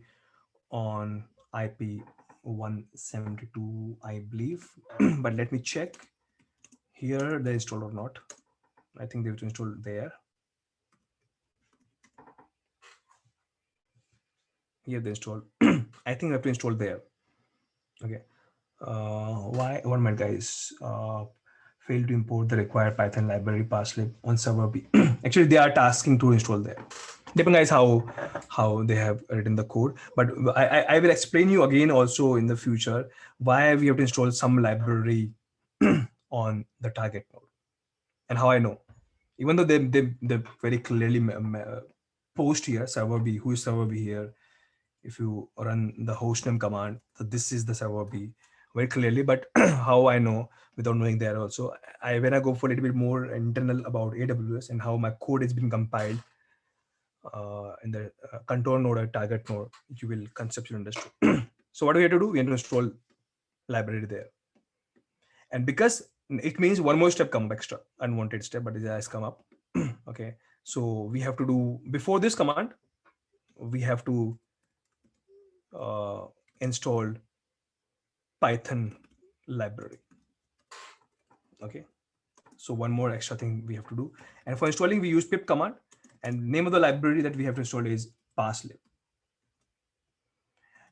on IP 172, I believe. But let me check here they installed or not. I think they have to install there. Here they install. I think I have to install there. Okay. Why? 1 minute, guys. Failed to import the required Python library parslib on server B. Actually, they are tasking to install there. Depending guys how they have written the code, but I will explain you again also in the future why we have to install some library on the target node and how I know. Even though they very clearly post here server B, who is server B here. If you run the hostname command, so this is the server B very clearly. But how I know without knowing there also, I when I go for a little bit more internal about AWS and how my code has been compiled in the control node or target node, you will conceptually understood. So what do we have to do? We have to install library there. And because it means one more step come up extra, unwanted step, but it has come up. Okay. So we have to do before this command, we have to uh, install Python library. Okay. So one more extra thing we have to do. And for installing, we use pip command, and name of the library that we have to install is parslib.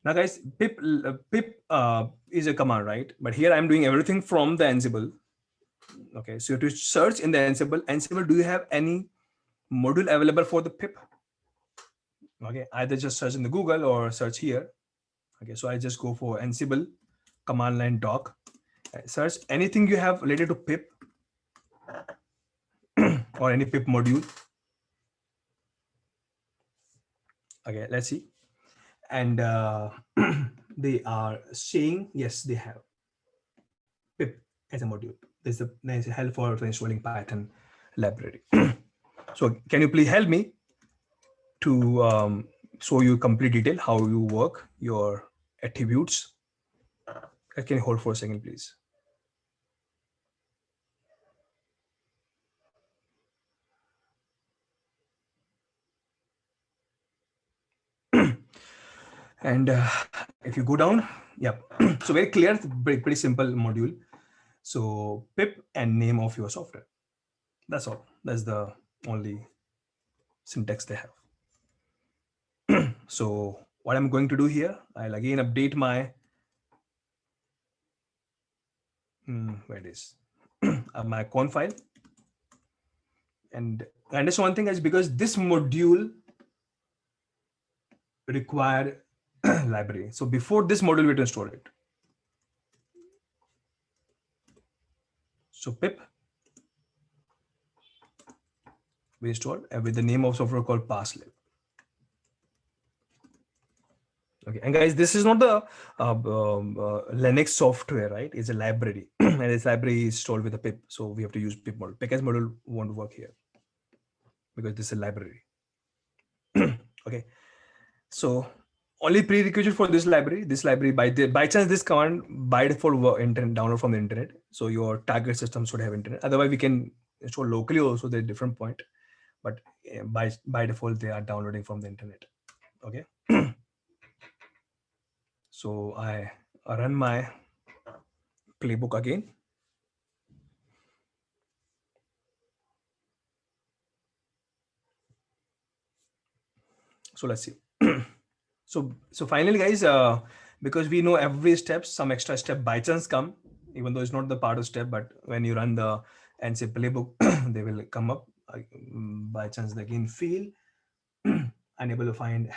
Now, guys, pip is a command, right? But here I'm doing everything from the Ansible. Okay, so you have to search in the Ansible. Ansible, do you have any module available for the pip? Okay, either just search in the Google or search here. Okay, so I just go for Ansible command line doc. Search anything you have related to pip or any pip module. Okay, let's see. And they are saying yes, they have pip as a module. There's a help for installing Python library. So can you please help me to show you complete detail how you work your attributes? Can you hold for a second, please? And if you go down, yeah. So very clear, pretty simple module. So pip and name of your software. That's all. That's the only syntax they have. So what I'm going to do here, I'll again update my where it is my con file. And understand one thing is because this module require library. So before this module, we have to install it. So pip we install with the name of software called parslib. Okay, and guys, this is not the Linux software, right? It's a library, and this library is installed with a pip. So we have to use pip module. Package module won't work here because this is a library. Okay, so only prerequisite for this library by chance this command by default internet download from the internet. So your target system should have internet. Otherwise, we can install locally also. There's a different point, but by default they are downloading from the internet. Okay. So I run my playbook again. So let's see. So finally, guys, because we know every step, some extra step by chance come, even though it's not the part of step, but when you run the Ansible playbook, they will come up by chance. They again fail, unable to find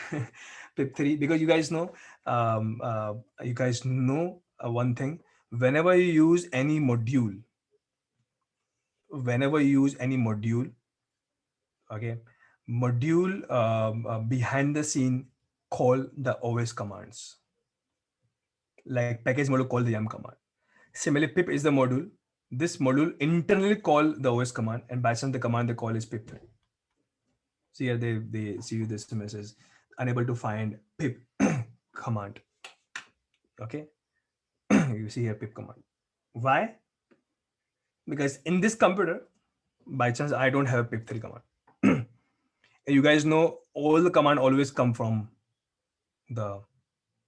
pip3 because you guys know one thing. Whenever you use any module, okay, module behind the scene call the OS commands. Like package module call the yum command. Similarly, pip is the module. This module internally call the OS command, and by some the command they call is pip3. So here they see this message, unable to find pip command. Okay. You see here pip command. Why? Because in this computer, by chance, I don't have a pip3 command. You guys know all the command always come from the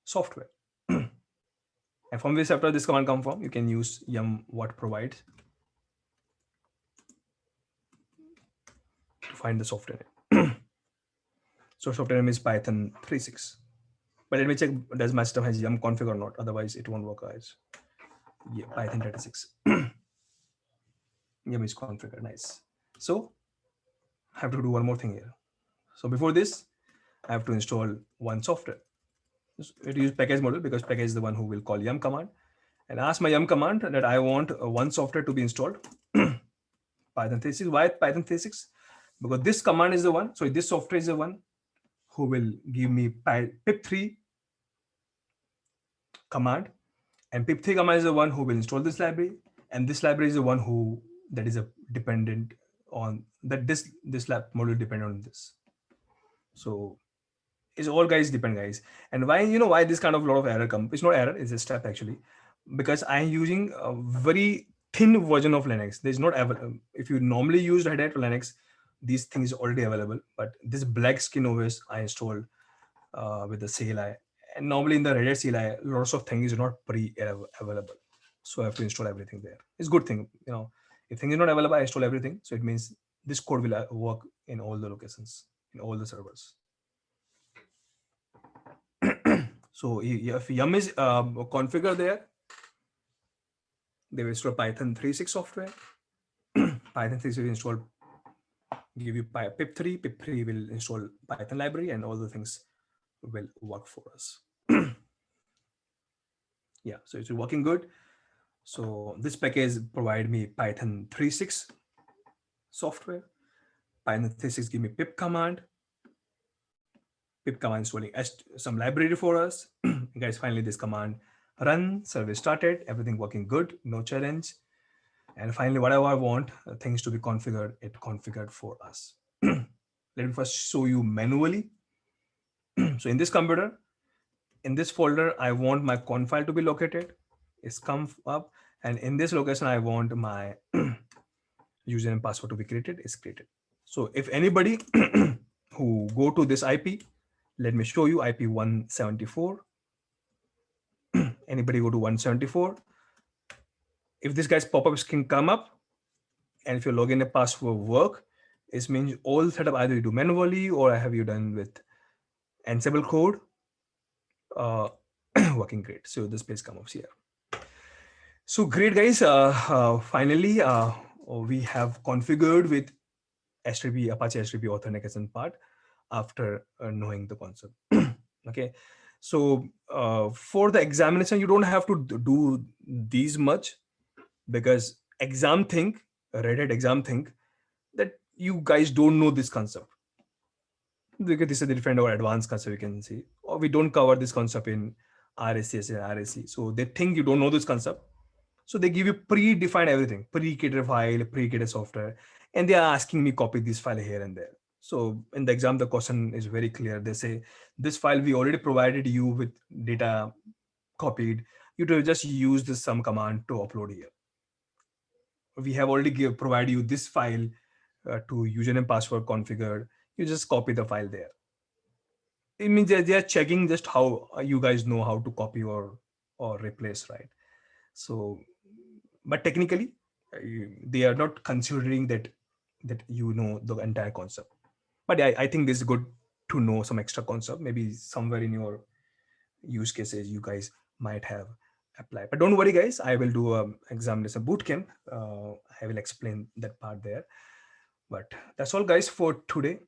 software. And from which software this command come from, you can use yum what provides to find the software name. So software name is Python 36. But let me check, does my system has yum config or not? Otherwise, it won't work as Python 36. Yum is configured. Nice. So I have to do one more thing here. So before this, I have to install one software. It use package model because package is the one who will call yum command and ask my yum command that I want one software to be installed. Python 36. Why Python 36? Because this command is the one. So this software is the one who will give me pip3 command, and pip3 command is the one who will install this library, and this library is the one who that is a dependent on that this lab module depend on this. So it's all guys depend guys. And why, why this kind of lot of error come? It's not error, it's a step actually, because I'm using a very thin version of Linux. There's not if you normally use Red Hat Linux, these things already available, but this black skin OS I installed with the CLI. And normally in the Red Hat CLI, lots of things is not pre-available. So I have to install everything there. It's a good thing, if things is not available, I install everything. So it means this code will work in all the locations, in all the servers. So if yum is configured there, they will install Python 3.6 software. Python 3.6 will install, give you pip3. Pip3 will install Python library, and all the things will work for us. Yeah, so it's working good. So this package provide me Python 3.6 software. Python 3.6 give me pip command. Pip command installing some library for us. Guys, finally this command run, service started, everything working good, no challenge. And finally, whatever I want things to be configured, it configured for us. Let me first show you manually. So in this computer, in this folder, I want my conf file to be located. It's come up, and in this location, I want my user and password to be created. Is created. So if anybody who go to this IP, let me show you IP 174. Anybody go to 174. If this guy's pop-up screen come up, and if your login and password work, it means all setup either you do manually or have you done with Ansible code. Working great. So this page comes up here. So great guys. Finally, we have configured with HTTP Apache HTTP authentication part after knowing the concept. Okay. So for the examination, you don't have to do these much, because exam think, Red Hat exam think that you guys don't know this concept. Because this is a different or advanced concept, you can see. Or we don't cover this concept in RSCS and RSC. So they think you don't know this concept. So they give you predefined everything, pre-created file, pre-created software, and they are asking me copy this file here and there. So in the exam, the question is very clear. They say, this file we already provided you with data copied. You to just use this some command to upload here. We have already provided you this file to username password configured. You just copy the file there. It means they are checking just how you guys know how to copy or replace, right? So, but technically, they are not considering that you know the entire concept. But I think this is good to know some extra concept. Maybe somewhere in your use cases you guys might have applied. But don't worry, guys. I will do a examination boot camp. I will explain that part there. But that's all, guys, for today.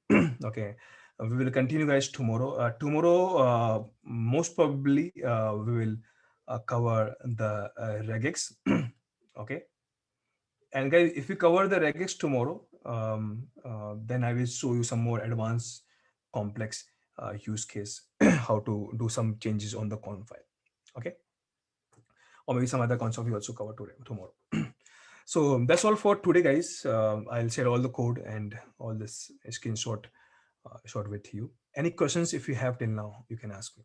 Okay. We will continue, guys, tomorrow. Tomorrow, most probably, we will cover the regex. Okay. And guys, if we cover the regex tomorrow, then I will show you some more advanced, complex use case, how to do some changes on the conf file. Okay. Or maybe some other concept we also cover today, tomorrow. So that's all for today, guys. I'll share all the code and all this screenshot shot with you. Any questions if you have till now, you can ask me.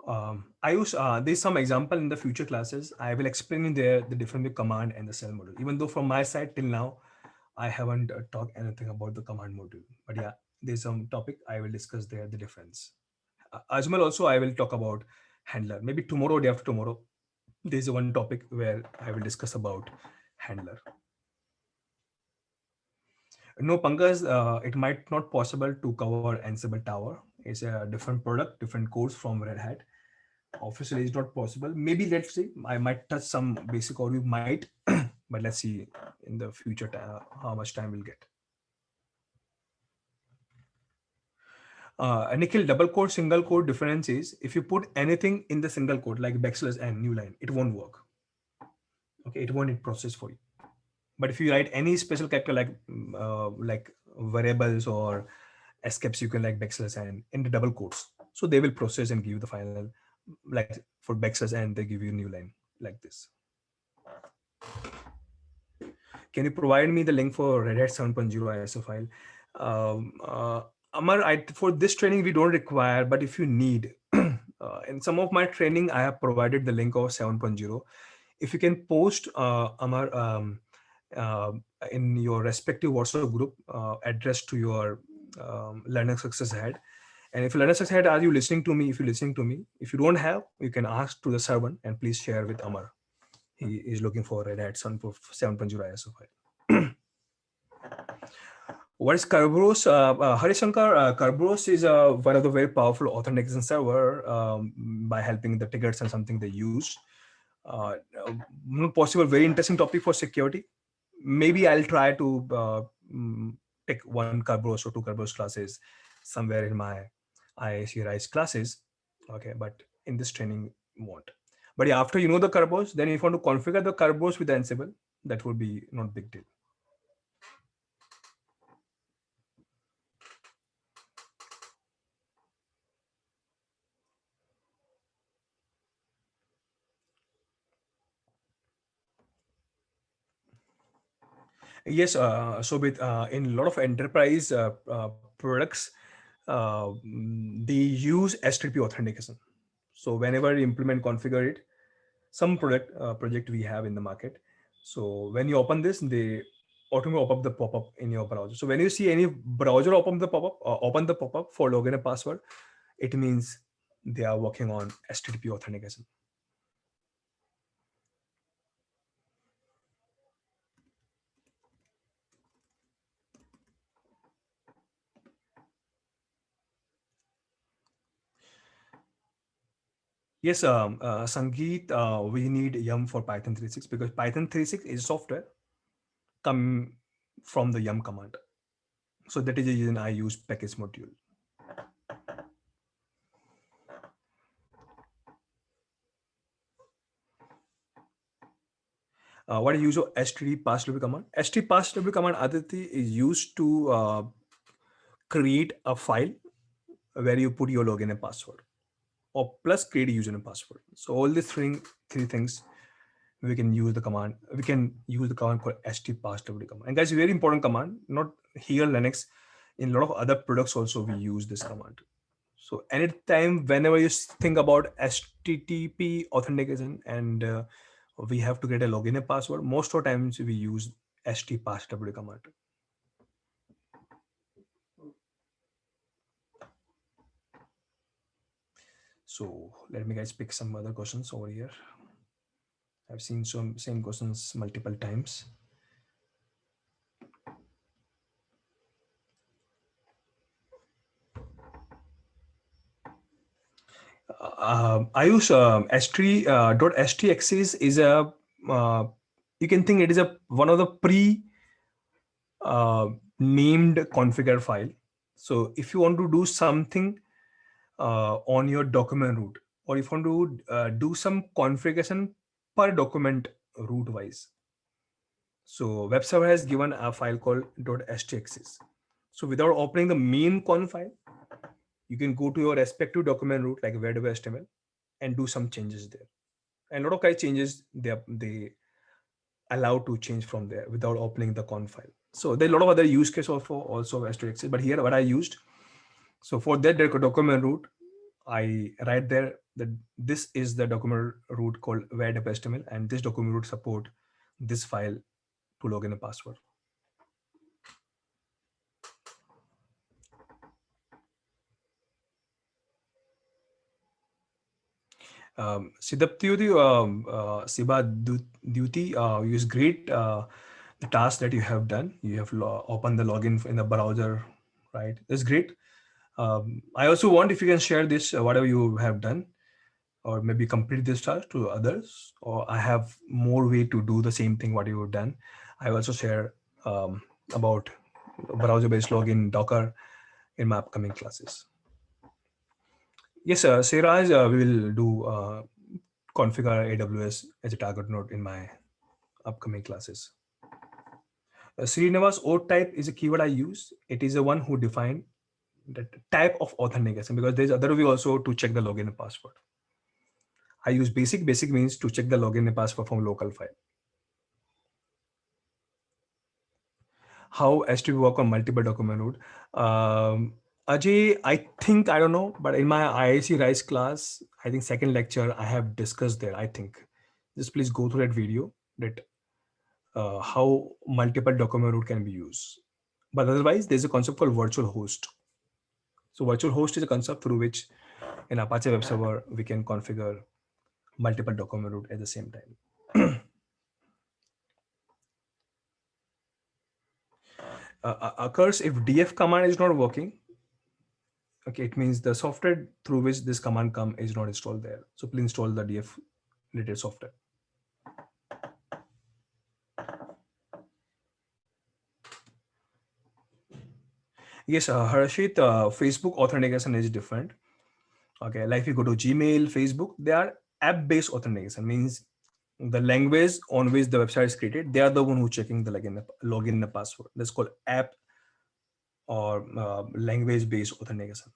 I use there's some example in the future classes. I will explain in there the difference between command and the shell module. Even though from my side till now, I haven't talked anything about the command module. But yeah, there's some topic I will discuss there the difference. As well, also I will talk about handler. Maybe tomorrow, day after tomorrow, there's one topic where I will discuss about handler. No, Pankaj, it might not possible to cover Ansible Tower. It's a different product, different course from Red Hat. Officially, it's not possible. Maybe let's see. I might touch some basic, or you might, but let's see in the future how much time we'll get. Nikhil, double quote, single quote difference is if you put anything in the single quote like backslash and new line, it won't work. Okay, it won't process for you. But if you write any special character like variables or escapes, you can like backslash and in the double quotes, so they will process and give you the final, like for backslash and they give you a new line like this. Can you provide me the link for Red Hat 7.0 ISO file? Amar, for this training we don't require, but if you need, in some of my training I have provided the link of 7.0. If you can post, Amar, uh, in your respective WhatsApp group, address to your Linux Success Head. And if Linux Success Head, are you listening to me? If you're listening to me, if you don't have, you can ask to the servant and please share with Amar. He is looking for Red Hat 7.0 ISO file. What is Kerberos? Harishankar, Kerberos is one of the very powerful authentication server by helping the tickets and something they use. Possible, very interesting topic for security. Maybe I'll try to take one Kerberos or two Kerberos classes somewhere in my IIC RISE classes. Okay, but in this training, won't. But yeah, after you know the Kerberos, then if you want to configure the Kerberos with Ansible, that would be not big deal. Yes, so with in a lot of enterprise products, they use HTTP authentication. So whenever you implement, configure it, some project we have in the market. So when you open this, they automatically open up the pop-up in your browser. So when you see any browser open the pop-up for login and password, it means they are working on HTTP authentication. Yes, Sangeet, we need yum for Python 3.6 because Python 3.6 is software come from the yum command. So that is the reason I use package module. What is use of std passwd command? Std passwd command, Aditi, is used to create a file where you put your login and password, or plus create a user and password. So all these three things we can use the command. We can use the command called std_passwd command. And that's a very important command. Not here Linux, in a lot of other products also we use this command. So anytime, whenever you think about HTTP authentication and we have to get a login and password, most of the times we use std_passwd command. So let me guys pick some other questions over here. I've seen some same questions multiple times. I use S3.htxs is a you can think it is a one of the pre named configure file. So if you want to do something on your document root, or if you want to do some configuration per document root wise, so web server has given a file called .htxs. So without opening the main conf file, you can go to your respective document root like web.html and do some changes there. And a lot of guys changes they allow to change from there without opening the conf file. So there are a lot of other use cases also htxs, but here what I used. So for that document root, I write there that this is the document root called where.html, and this document root support this file to log in a password. Sidaptyuti, Siba Duty, is great. The task that you have done, you have opened the login in the browser, right? That's great. I also want if you can share this, whatever you have done, or maybe complete this task to others, or I have more way to do the same thing what you have done. I also share about browser-based login Docker in my upcoming classes. Yes, Siraj, we will do configure AWS as a target node in my upcoming classes. Srinivas O type is a keyword I use. It is the one who defined the type of authentication, because there's other way also to check the login and password. I use basic. Basic means to check the login and password from local file. How S2 work on multiple document root? Ajay, I think, I don't know, but in my IIC RISE class, I think second lecture, I have discussed there, I think. Just please go through that video, that how multiple document root can be used. But otherwise, there's a concept called virtual host. So virtual host is a concept through which in Apache web server, we can configure multiple document root at the same time. Occurs if df command is not working. Okay, it means the software through which this command come is not installed there. So please install the df related software. Yes, Harshit, Facebook authentication is different. Okay, like if you go to Gmail, Facebook, they are app-based authentication. Means the language on which the website is created, they are the one who checking the login and the password. That's called app or language-based authentication.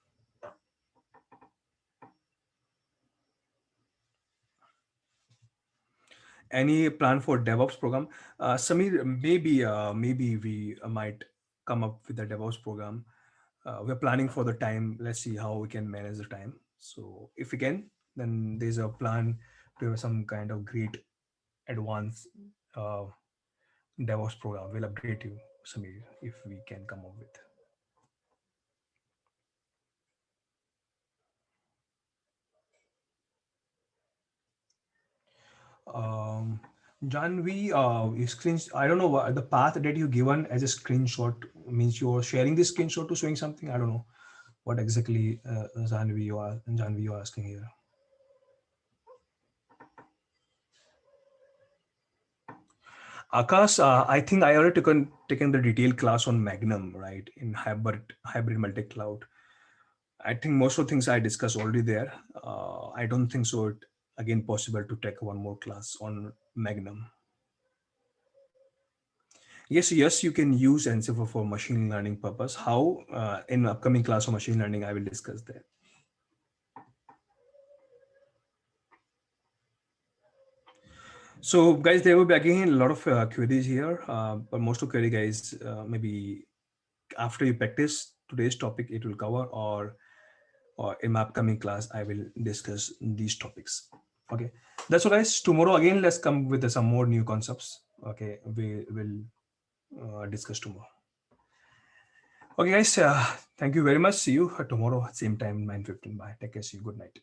Any plan for DevOps program? Samir, maybe we might come up with a DevOps program. We're planning for the time. Let's see how we can manage the time. So if we can, then there's a plan to have some kind of great advanced uh, DevOps program. We'll update you, Samir, if we can come up with. Um, Janvi, screen. I don't know what the path that you given as a screenshot means. You're sharing this screenshot to showing something. I don't know what exactly Janvi you are asking here. Akash, I think I already taken the detailed class on Magnum, right, in hybrid multi-cloud. I think most of the things I discussed already there. I don't think so. It again possible to take one more class on Magnum. Yes, you can use Ansible for machine learning purpose. How in upcoming class of machine learning, I will discuss that. So guys, there will be again a lot of queries here, but most of query guys, maybe after you practice today's topic, it will cover, or in my upcoming class, I will discuss these topics. Okay, that's all guys. Tomorrow again, let's come with some more new concepts. Okay, we will discuss tomorrow. Okay guys, thank you very much. See you tomorrow at same time, 9:15. Bye. Take care. See you. Good night.